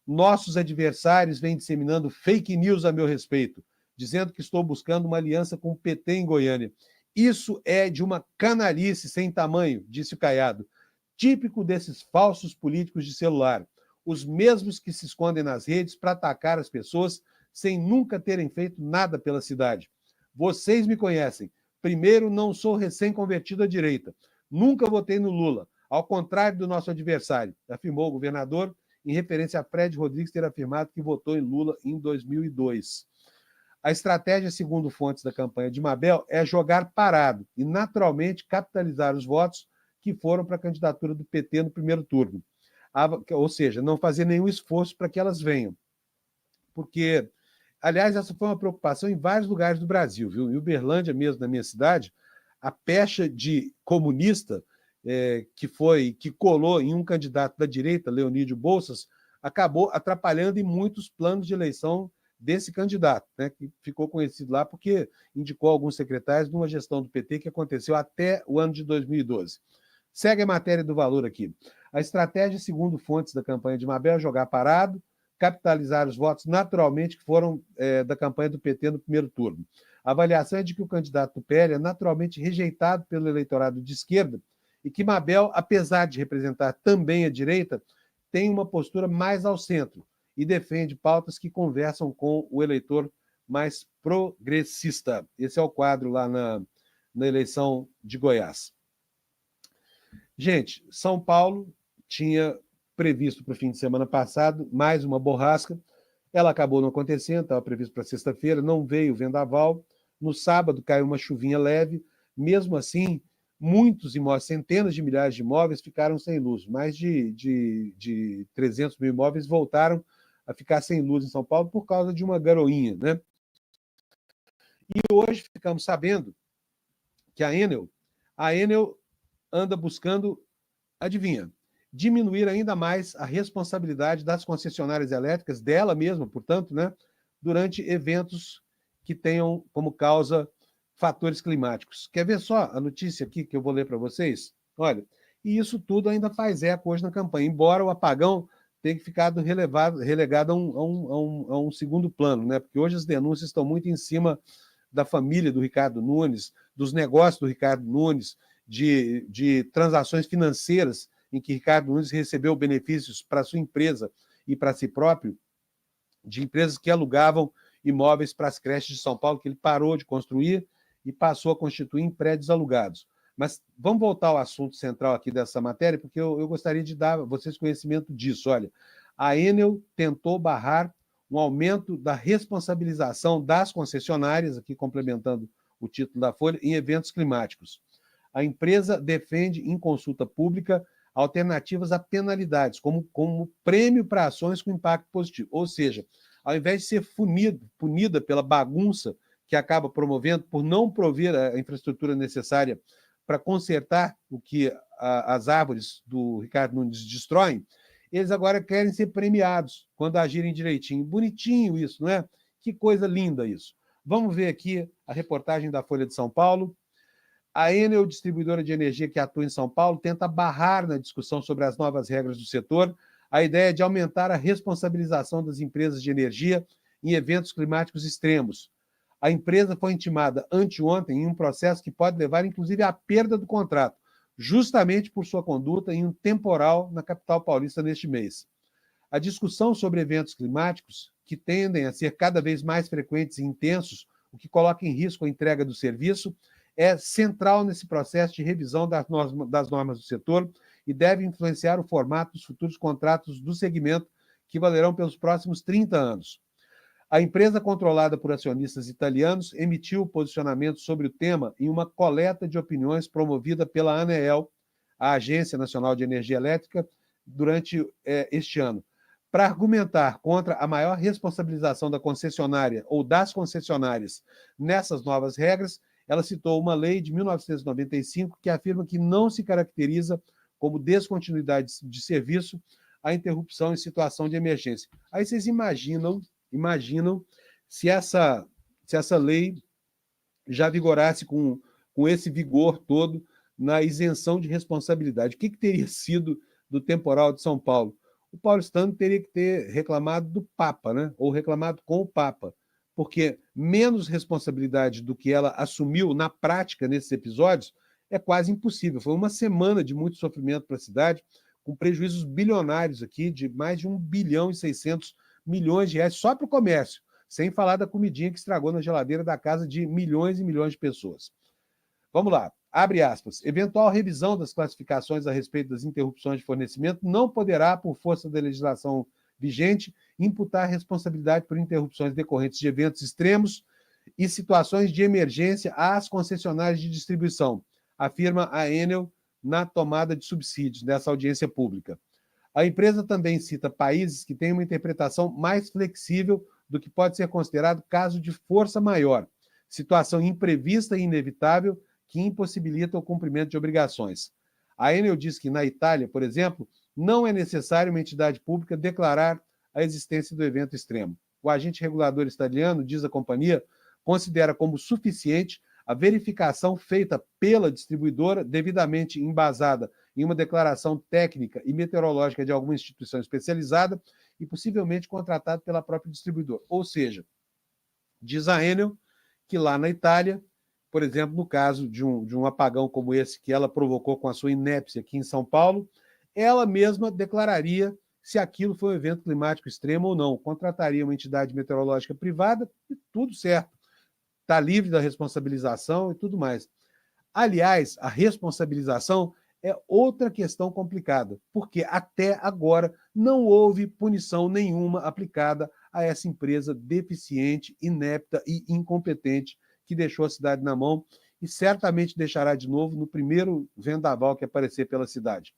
nossos adversários vêm disseminando fake news a meu respeito, dizendo que estou buscando uma aliança com o PT em Goiânia. Isso é de uma canalice sem tamanho, disse o Caiado, típico desses falsos políticos de celular, os mesmos que se escondem nas redes para atacar as pessoas sem nunca terem feito nada pela cidade. Vocês me conhecem. Primeiro, não sou recém-convertido à direita. Nunca votei no Lula, ao contrário do nosso adversário, afirmou o governador, em referência a Fred Rodrigues ter afirmado que votou em Lula em 2002. A estratégia, segundo fontes da campanha de Mabel, é jogar parado e, naturalmente, capitalizar os votos que foram para a candidatura do PT no primeiro turno. Ou seja, não fazer nenhum esforço para que elas venham. Porque, aliás, essa foi uma preocupação em vários lugares do Brasil, viu? Em Uberlândia mesmo, na minha cidade, a pecha de comunista que colou em um candidato da direita, Leonídio Bolsas, acabou atrapalhando em muitos planos de eleição desse candidato, né, que ficou conhecido lá porque indicou alguns secretários numa gestão do PT que aconteceu até o ano de 2012. Segue a matéria do Valor aqui. A estratégia, segundo fontes da campanha de Mabel, é jogar parado, capitalizar os votos naturalmente que foram da campanha do PT no primeiro turno. A avaliação é de que o candidato do PL é naturalmente rejeitado pelo eleitorado de esquerda e que Mabel, apesar de representar também a direita, tem uma postura mais ao centro e defende pautas que conversam com o eleitor mais progressista. Esse é o quadro lá na eleição de Goiás. Gente, São Paulo tinha previsto para o fim de semana passado mais uma borrasca. Ela acabou não acontecendo, estava previsto para sexta-feira, não veio o vendaval. No sábado caiu uma chuvinha leve. Mesmo assim, muitos imóveis, centenas de milhares de imóveis ficaram sem luz. Mais de 300 mil imóveis voltaram a ficar sem luz em São Paulo por causa de uma garoinha, né? E hoje ficamos sabendo que a Enel anda buscando, adivinha, diminuir ainda mais a responsabilidade das concessionárias elétricas, dela mesma, portanto, né, durante eventos que tenham como causa fatores climáticos. Quer ver só a notícia aqui que eu vou ler para vocês? Olha, e isso tudo ainda faz eco hoje na campanha, embora o apagão tenha ficado relegado a um segundo plano, né? Porque hoje as denúncias estão muito em cima da família do Ricardo Nunes, dos negócios do Ricardo Nunes, de transações financeiras em que Ricardo Nunes recebeu benefícios para sua empresa e para si próprio, de empresas que alugavam imóveis para as creches de São Paulo, que ele parou de construir e passou a constituir em prédios alugados. Mas vamos voltar ao assunto central aqui dessa matéria, porque eu gostaria de dar a vocês conhecimento disso. Olha, a Enel tentou barrar um aumento da responsabilização das concessionárias, aqui complementando o título da Folha, em eventos climáticos. A empresa defende em consulta pública alternativas a penalidades, como prêmio para ações com impacto positivo. Ou seja, ao invés de ser punida pela bagunça que acaba promovendo por não prover a infraestrutura necessária para consertar o que as árvores do Ricardo Nunes destroem, eles agora querem ser premiados quando agirem direitinho. Bonitinho isso, não é? Que coisa linda isso. Vamos ver aqui a reportagem da Folha de São Paulo. A Enel, distribuidora de energia que atua em São Paulo, tenta barrar na discussão sobre as novas regras do setor a ideia de aumentar a responsabilização das empresas de energia em eventos climáticos extremos. A empresa foi intimada anteontem em um processo que pode levar, inclusive, à perda do contrato, justamente por sua conduta em um temporal na capital paulista neste mês. A discussão sobre eventos climáticos, que tendem a ser cada vez mais frequentes e intensos, o que coloca em risco a entrega do serviço, é central nesse processo de revisão das normas do setor e deve influenciar o formato dos futuros contratos do segmento, que valerão pelos próximos 30 anos. A empresa, controlada por acionistas italianos, emitiu posicionamento sobre o tema em uma coleta de opiniões promovida pela ANEEL, a Agência Nacional de Energia Elétrica, durante este ano. Para argumentar contra a maior responsabilização da concessionária ou das concessionárias nessas novas regras, ela citou uma lei de 1995 que afirma que não se caracteriza como descontinuidade de serviço a interrupção em situação de emergência. Aí vocês imaginam se essa lei já vigorasse com esse vigor todo na isenção de responsabilidade. O que teria sido do temporal de São Paulo? O paulistano teria que ter reclamado do Papa, né? Ou reclamado com o Papa, porque menos responsabilidade do que ela assumiu na prática nesses episódios é quase impossível. Foi uma semana de muito sofrimento para a cidade, com prejuízos bilionários aqui de mais de 1 bilhão e 600 milhões de reais só para o comércio, sem falar da comidinha que estragou na geladeira da casa de milhões e milhões de pessoas. Vamos lá, abre aspas. Eventual revisão das classificações a respeito das interrupções de fornecimento não poderá, por força da legislação vigente, imputar responsabilidade por interrupções decorrentes de eventos extremos e situações de emergência às concessionárias de distribuição, afirma a Enel na tomada de subsídios dessa audiência pública. A empresa também cita países que têm uma interpretação mais flexível do que pode ser considerado caso de força maior, situação imprevista e inevitável que impossibilita o cumprimento de obrigações. A Enel diz que, na Itália, por exemplo, não é necessário uma entidade pública declarar a existência do evento extremo. O agente regulador italiano, diz a companhia, considera como suficiente a verificação feita pela distribuidora, devidamente embasada em uma declaração técnica e meteorológica de alguma instituição especializada e possivelmente contratada pela própria distribuidora. Ou seja, diz a Enel que lá na Itália, por exemplo, no caso de um apagão como esse que ela provocou com a sua inépcia aqui em São Paulo, ela mesma declararia se aquilo foi um evento climático extremo ou não. Contrataria uma entidade meteorológica privada e tudo certo. Está livre da responsabilização e tudo mais. Aliás, a responsabilização é outra questão complicada, porque até agora não houve punição nenhuma aplicada a essa empresa deficiente, inepta e incompetente que deixou a cidade na mão e certamente deixará de novo no primeiro vendaval que aparecer pela cidade.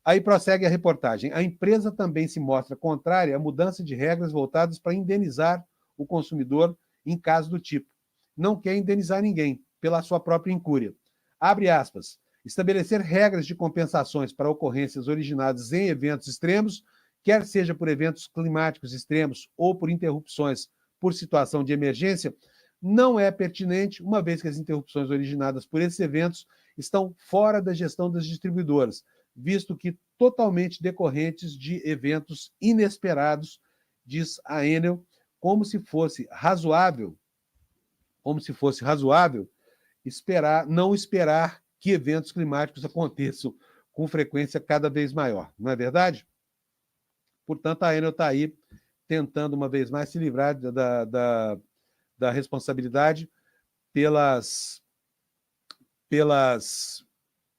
Aí prossegue a reportagem. A empresa também se mostra contrária à mudança de regras voltadas para indenizar o consumidor em caso do tipo. Não quer indenizar ninguém, pela sua própria incúria. Abre aspas. Estabelecer regras de compensações para ocorrências originadas em eventos extremos, quer seja por eventos climáticos extremos ou por interrupções por situação de emergência, não é pertinente, uma vez que as interrupções originadas por esses eventos estão fora da gestão das distribuidoras, visto que totalmente decorrentes de eventos inesperados, diz a Enel, como se fosse razoável não esperar que eventos climáticos aconteçam com frequência cada vez maior, não é verdade? Portanto, a Enel está aí tentando, uma vez mais, se livrar da responsabilidade pelas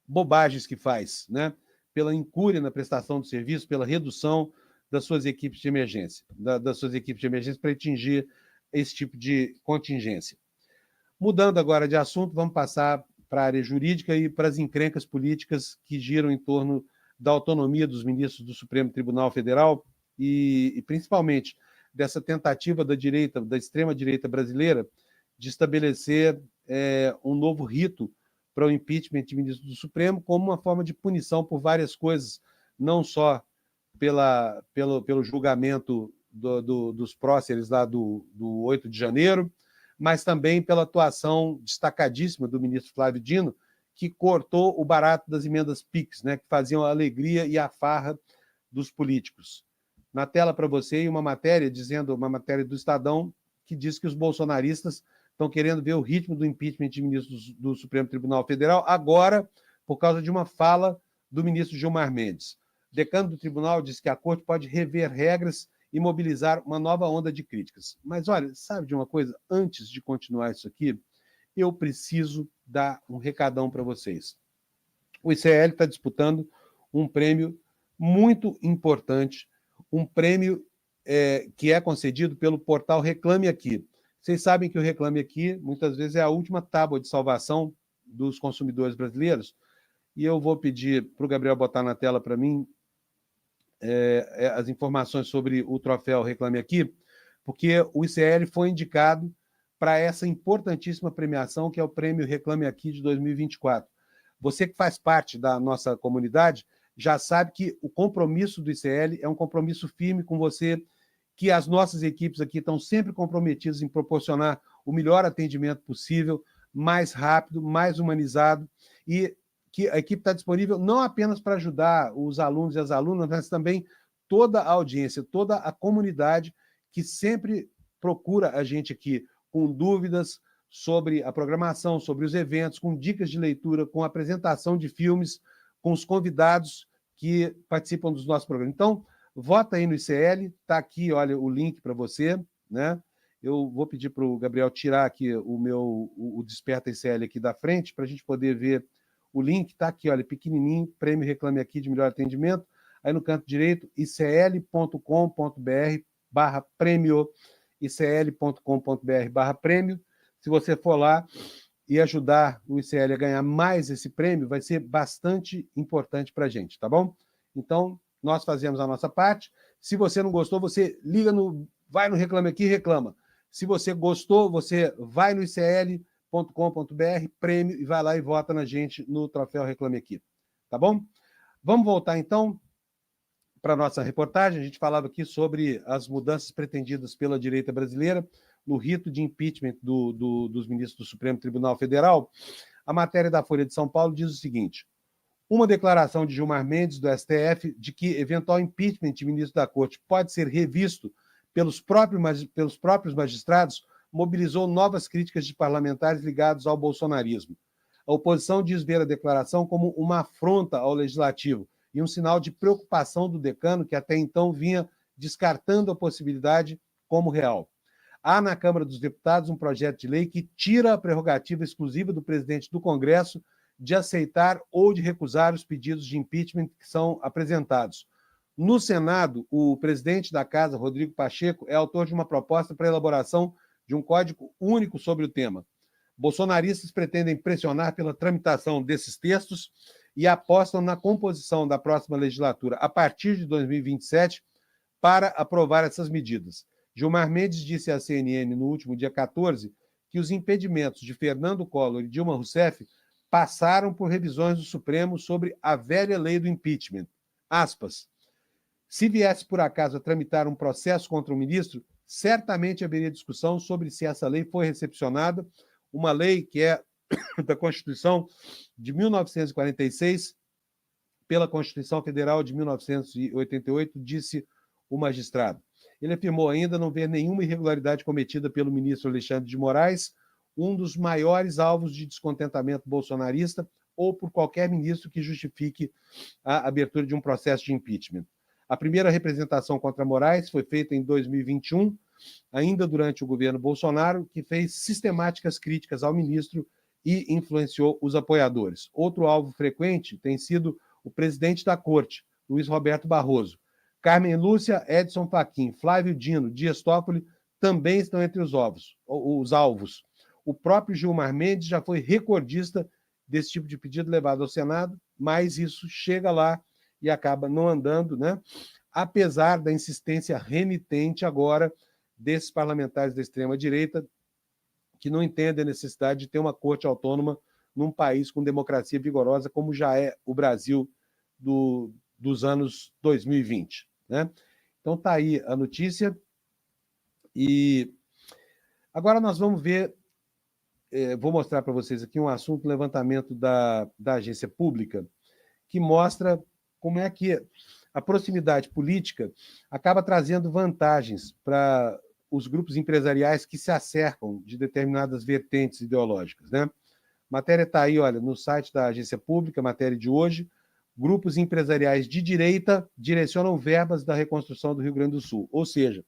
bobagens que faz, né? Pela incúria na prestação do serviço, pela redução das suas equipes de emergência, para atingir esse tipo de contingência. Mudando agora de assunto, vamos passar para a área jurídica e para as encrencas políticas que giram em torno da autonomia dos ministros do Supremo Tribunal Federal e principalmente dessa tentativa da extrema-direita brasileira de estabelecer um novo rito para o impeachment de ministro do Supremo como uma forma de punição por várias coisas, não só pelo julgamento dos próceres lá do 8 de janeiro, mas também pela atuação destacadíssima do ministro Flávio Dino, que cortou o barato das emendas PIX, né, que faziam a alegria e a farra dos políticos. Na tela para você, uma matéria do Estadão, que diz que os bolsonaristas estão querendo ver o ritmo do impeachment de ministros do Supremo Tribunal Federal, agora por causa de uma fala do ministro Gilmar Mendes. O decano do tribunal diz que a corte pode rever regras e mobilizar uma nova onda de críticas. Mas, olha, sabe de uma coisa? Antes de continuar isso aqui, eu preciso dar um recadão para vocês. O ICL está disputando um prêmio muito importante, um prêmio que é concedido pelo portal Reclame Aqui. Vocês sabem que o Reclame Aqui, muitas vezes, é a última tábua de salvação dos consumidores brasileiros, e eu vou pedir para o Gabriel botar na tela para mim as informações sobre o troféu Reclame Aqui, porque o ICL foi indicado para essa importantíssima premiação, que é o Prêmio Reclame Aqui de 2024. Você que faz parte da nossa comunidade já sabe que o compromisso do ICL é um compromisso firme com você, que as nossas equipes aqui estão sempre comprometidas em proporcionar o melhor atendimento possível, mais rápido, mais humanizado, e que a equipe está disponível não apenas para ajudar os alunos e as alunas, mas também toda a audiência, toda a comunidade que sempre procura a gente aqui com dúvidas sobre a programação, sobre os eventos, com dicas de leitura, com apresentação de filmes, com os convidados que participam dos nossos programas. Então, vota aí no ICL, está aqui, olha, o link para você, né? Eu vou pedir para o Gabriel tirar aqui o Desperta ICL aqui da frente, para a gente poder ver o link. Está aqui, olha, pequenininho, Prêmio Reclame Aqui de Melhor Atendimento. Aí no canto direito, icl.com.br/prêmio, icl.com.br/prêmio. Se você for lá e ajudar o ICL a ganhar mais esse prêmio, vai ser bastante importante para a gente, tá bom? Então, nós fazemos a nossa parte. Se você não gostou, você vai no Reclame Aqui e reclama. Se você gostou, você vai no icl.com.br, prêmio, e vai lá e vota na gente no troféu Reclame Aqui. Tá bom? Vamos voltar, então, para a nossa reportagem. A gente falava aqui sobre as mudanças pretendidas pela direita brasileira no rito de impeachment dos ministros do Supremo Tribunal Federal. A matéria da Folha de São Paulo diz o seguinte: uma declaração de Gilmar Mendes, do STF, de que eventual impeachment de ministro da Corte pode ser revisto pelos próprios magistrados, mobilizou novas críticas de parlamentares ligados ao bolsonarismo. A oposição diz ver a declaração como uma afronta ao legislativo e um sinal de preocupação do decano, que até então vinha descartando a possibilidade como real. Há na Câmara dos Deputados um projeto de lei que tira a prerrogativa exclusiva do presidente do Congresso de aceitar ou de recusar os pedidos de impeachment que são apresentados. No Senado, o presidente da Casa, Rodrigo Pacheco, é autor de uma proposta para a elaboração de um código único sobre o tema. Bolsonaristas pretendem pressionar pela tramitação desses textos e apostam na composição da próxima legislatura, a partir de 2027, para aprovar essas medidas. Gilmar Mendes disse à CNN no último dia 14 que os impedimentos de Fernando Collor e Dilma Rousseff passaram por revisões do Supremo sobre a velha lei do impeachment. Aspas. Se viesse por acaso a tramitar um processo contra o ministro, certamente haveria discussão sobre se essa lei foi recepcionada, uma lei que é da Constituição de 1946, pela Constituição Federal de 1988, disse o magistrado. Ele afirmou ainda não ver nenhuma irregularidade cometida pelo ministro Alexandre de Moraes, um dos maiores alvos de descontentamento bolsonarista, ou por qualquer ministro que justifique a abertura de um processo de impeachment. A primeira representação contra Moraes foi feita em 2021, ainda durante o governo Bolsonaro, que fez sistemáticas críticas ao ministro e influenciou os apoiadores. Outro alvo frequente tem sido o presidente da Corte, Luiz Roberto Barroso. Carmen Lúcia, Edson Fachin, Flávio Dino, Dias Toffoli também estão entre os alvos. O próprio Gilmar Mendes já foi recordista desse tipo de pedido levado ao Senado, mas isso chega lá e acaba não andando, né? Apesar da insistência renitente agora desses parlamentares da extrema-direita que não entendem a necessidade de ter uma corte autônoma num país com democracia vigorosa, como já é o Brasil dos anos 2020. Né? Então está aí a notícia. E agora nós vamos ver, vou mostrar para vocês aqui um assunto, um levantamento da agência pública, que mostra como é que a proximidade política acaba trazendo vantagens para os grupos empresariais que se acercam de determinadas vertentes ideológicas. Né? A matéria está aí, olha, no site da agência pública, matéria de hoje. Grupos empresariais de direita direcionam verbas da reconstrução do Rio Grande do Sul. Ou seja,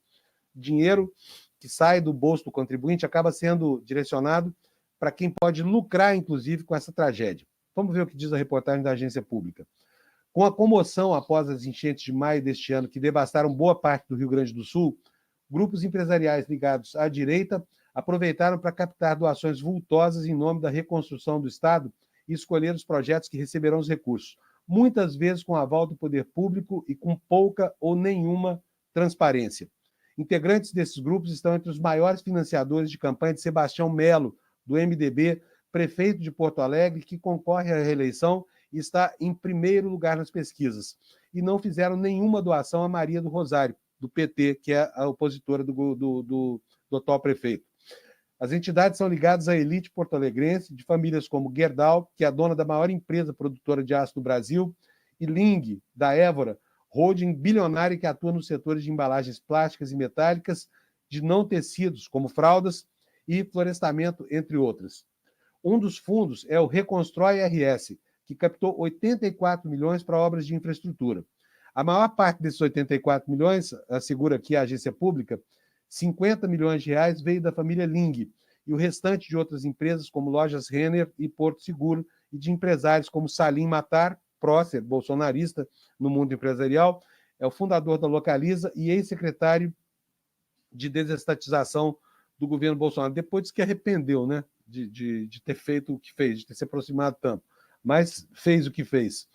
dinheiro que sai do bolso do contribuinte acaba sendo direcionado para quem pode lucrar, inclusive, com essa tragédia. Vamos ver o que diz a reportagem da agência pública. Com a comoção após as enchentes de maio deste ano, que devastaram boa parte do Rio Grande do Sul, grupos empresariais ligados à direita aproveitaram para captar doações vultosas em nome da reconstrução do Estado e escolher os projetos que receberão os recursos, muitas vezes com aval do poder público e com pouca ou nenhuma transparência. Integrantes desses grupos estão entre os maiores financiadores de campanha de Sebastião Melo, do MDB, prefeito de Porto Alegre, que concorre à reeleição e está em primeiro lugar nas pesquisas. E não fizeram nenhuma doação a Maria do Rosário, do PT, que é a opositora do atual prefeito. As entidades são ligadas à elite porto-alegrense, de famílias como Gerdau, que é a dona da maior empresa produtora de aço do Brasil, e Ling, da Évora, holding bilionária que atua nos setores de embalagens plásticas e metálicas, de não tecidos, como fraldas, e florestamento, entre outras. Um dos fundos é o Reconstrói RS, que captou 84 milhões para obras de infraestrutura. A maior parte desses 84 milhões, assegura aqui a agência pública, 50 milhões de reais veio da família Ling, e o restante de outras empresas, como Lojas Renner e Porto Seguro, e de empresários como Salim Matar, prócer, bolsonarista no mundo empresarial, é o fundador da Localiza e ex-secretário de desestatização do governo Bolsonaro. Depois disse que arrependeu, né, de ter feito o que fez, de ter se aproximado tanto, mas fez o que fez.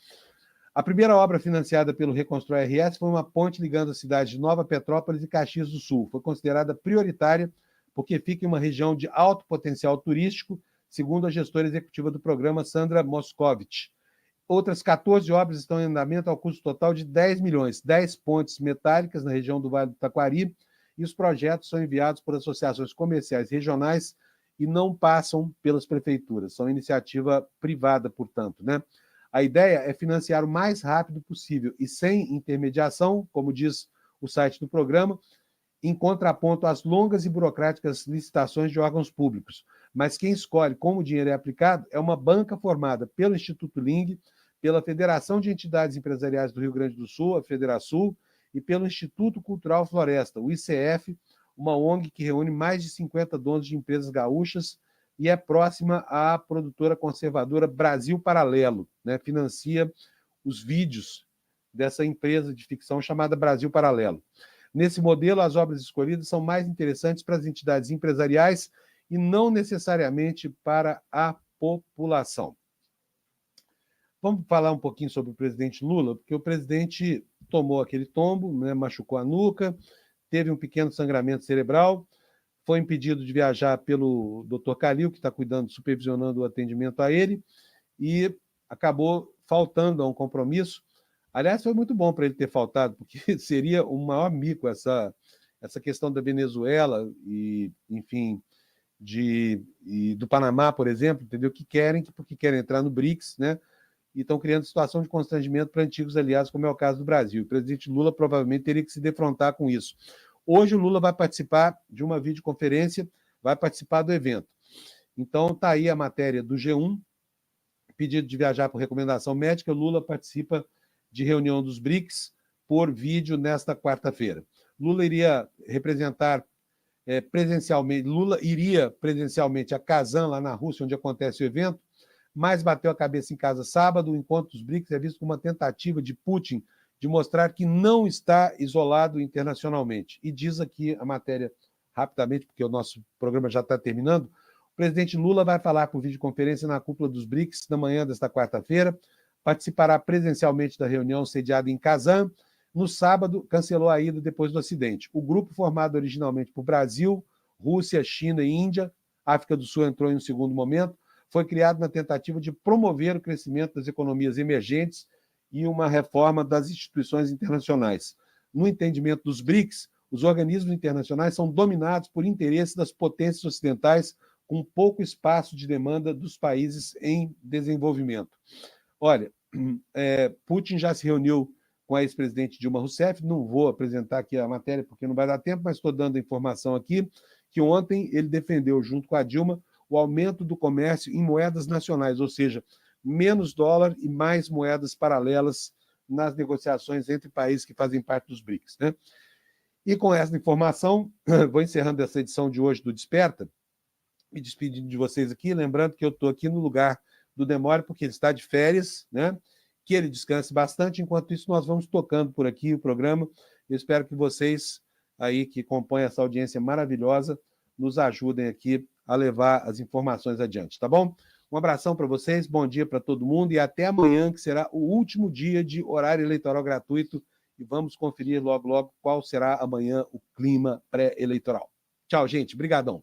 A primeira obra financiada pelo Reconstrói RS foi uma ponte ligando as cidades de Nova Petrópolis e Caxias do Sul. Foi considerada prioritária porque fica em uma região de alto potencial turístico, segundo a gestora executiva do programa, Sandra Moscovitch. Outras 14 obras estão em andamento ao custo total de 10 milhões, 10 pontes metálicas na região do Vale do Taquari, e os projetos são enviados por associações comerciais regionais e não passam pelas prefeituras. São iniciativa privada, portanto, né? A ideia é financiar o mais rápido possível e sem intermediação, como diz o site do programa, em contraponto às longas e burocráticas licitações de órgãos públicos. Mas quem escolhe como o dinheiro é aplicado é uma banca formada pelo Instituto Ling, pela Federação de Entidades Empresariais do Rio Grande do Sul, a Federasul, e pelo Instituto Cultural Floresta, o ICF, uma ONG que reúne mais de 50 donos de empresas gaúchas e é próxima à produtora conservadora Brasil Paralelo, né? Financia os vídeos dessa empresa de ficção chamada Brasil Paralelo. Nesse modelo, as obras escolhidas são mais interessantes para as entidades empresariais e não necessariamente para a população. Vamos falar um pouquinho sobre o presidente Lula, porque o presidente tomou aquele tombo, né, machucou a nuca, teve um pequeno sangramento cerebral, foi impedido de viajar pelo Dr. Calil, que está cuidando, supervisionando o atendimento a ele, e acabou faltando a um compromisso. Aliás, foi muito bom para ele ter faltado, porque seria um maior mico essa questão da Venezuela e, enfim, do Panamá, por exemplo, entendeu? Porque querem entrar no BRICS, né? E estão criando situação de constrangimento para antigos aliados, como é o caso do Brasil. O presidente Lula provavelmente teria que se defrontar com isso. Hoje o Lula vai participar de uma videoconferência, vai participar do evento. Então está aí a matéria do G1, pedido de viajar por recomendação médica, Lula participa de reunião dos BRICS por vídeo nesta quarta-feira. Lula iria representar presencialmente a Kazan, lá na Rússia, onde acontece o evento, mas bateu a cabeça em casa sábado. O encontro dos BRICS é visto como uma tentativa de Putin de mostrar que não está isolado internacionalmente. E diz aqui a matéria, rapidamente, porque o nosso programa já está terminando, o presidente Lula vai falar por videoconferência na cúpula dos BRICS na manhã desta quarta-feira, participará presencialmente da reunião sediada em Kazan. No sábado, cancelou a ida depois do acidente. O grupo, formado originalmente por Brasil, Rússia, China e Índia, África do Sul entrou em um segundo momento, foi criado na tentativa de promover o crescimento das economias emergentes e uma reforma das instituições internacionais. No entendimento dos BRICS, os organismos internacionais são dominados por interesses das potências ocidentais, com pouco espaço de demanda dos países em desenvolvimento. Olha, Putin já se reuniu com a ex-presidente Dilma Rousseff, não vou apresentar aqui a matéria porque não vai dar tempo, mas estou dando a informação aqui, que ontem ele defendeu, junto com a Dilma, o aumento do comércio em moedas nacionais, ou seja, menos dólar e mais moedas paralelas nas negociações entre países que fazem parte dos BRICS, né? E com essa informação, vou encerrando essa edição de hoje do Desperta, me despedindo de vocês aqui, lembrando que eu estou aqui no lugar do Demore, porque ele está de férias, né? Que ele descanse bastante. Enquanto isso, nós vamos tocando por aqui o programa. Eu espero que vocês aí que compõem essa audiência maravilhosa nos ajudem aqui a levar as informações adiante, tá bom? Um abração para vocês, bom dia para todo mundo e até amanhã, que será o último dia de horário eleitoral gratuito, e vamos conferir logo, logo qual será amanhã o clima pré-eleitoral. Tchau, gente. Brigadão.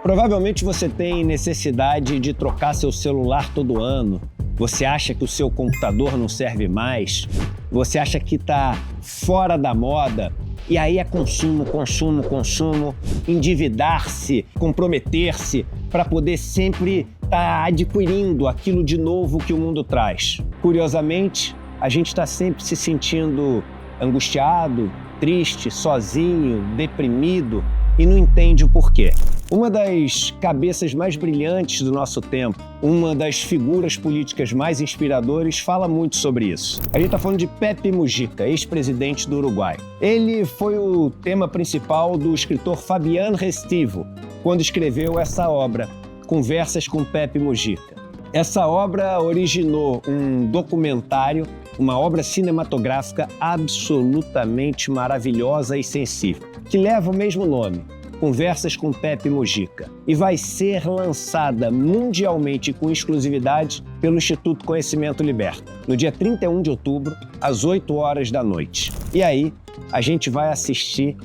Provavelmente você tem necessidade de trocar seu celular todo ano. Você acha que o seu computador não serve mais? Você acha que está fora da moda? E aí é consumo, consumo, consumo, endividar-se, comprometer-se para poder sempre estar adquirindo aquilo de novo que o mundo traz. Curiosamente, a gente está sempre se sentindo angustiado, triste, sozinho, deprimido e não entende o porquê. Uma das cabeças mais brilhantes do nosso tempo, uma das figuras políticas mais inspiradoras, fala muito sobre isso. A gente está falando de Pepe Mujica, ex-presidente do Uruguai. Ele foi o tema principal do escritor Fabián Restivo, quando escreveu essa obra, Conversas com Pepe Mujica. Essa obra originou um documentário, uma obra cinematográfica absolutamente maravilhosa e sensível, que leva o mesmo nome, Conversas com Pepe Mujica, e vai ser lançada mundialmente com exclusividade pelo Instituto Conhecimento Liberta, no dia 31 de outubro, às 8 horas da noite. E aí, a gente vai assistir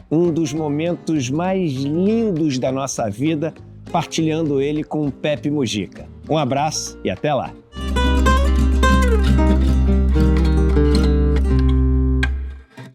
um dos momentos mais lindos da nossa vida, partilhando ele com o Pepe Mujica. Um abraço e até lá!